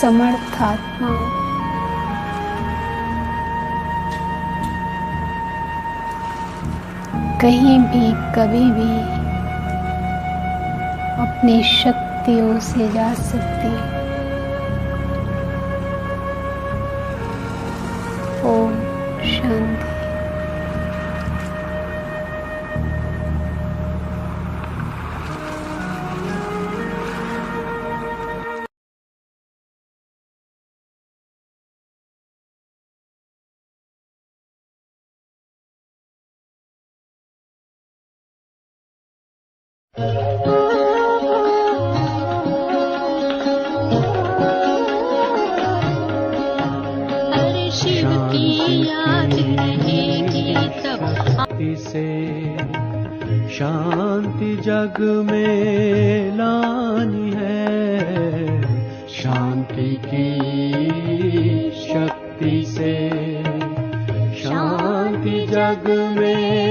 समर्थ आत्मा हूं। कहीं भी कभी भी अपनी शक्तियों से जा सकती। ओम शांति। हर शिव की याद रहेगी तब शांति से शांति जग में लानी है, शांति की शक्ति से शांति जग में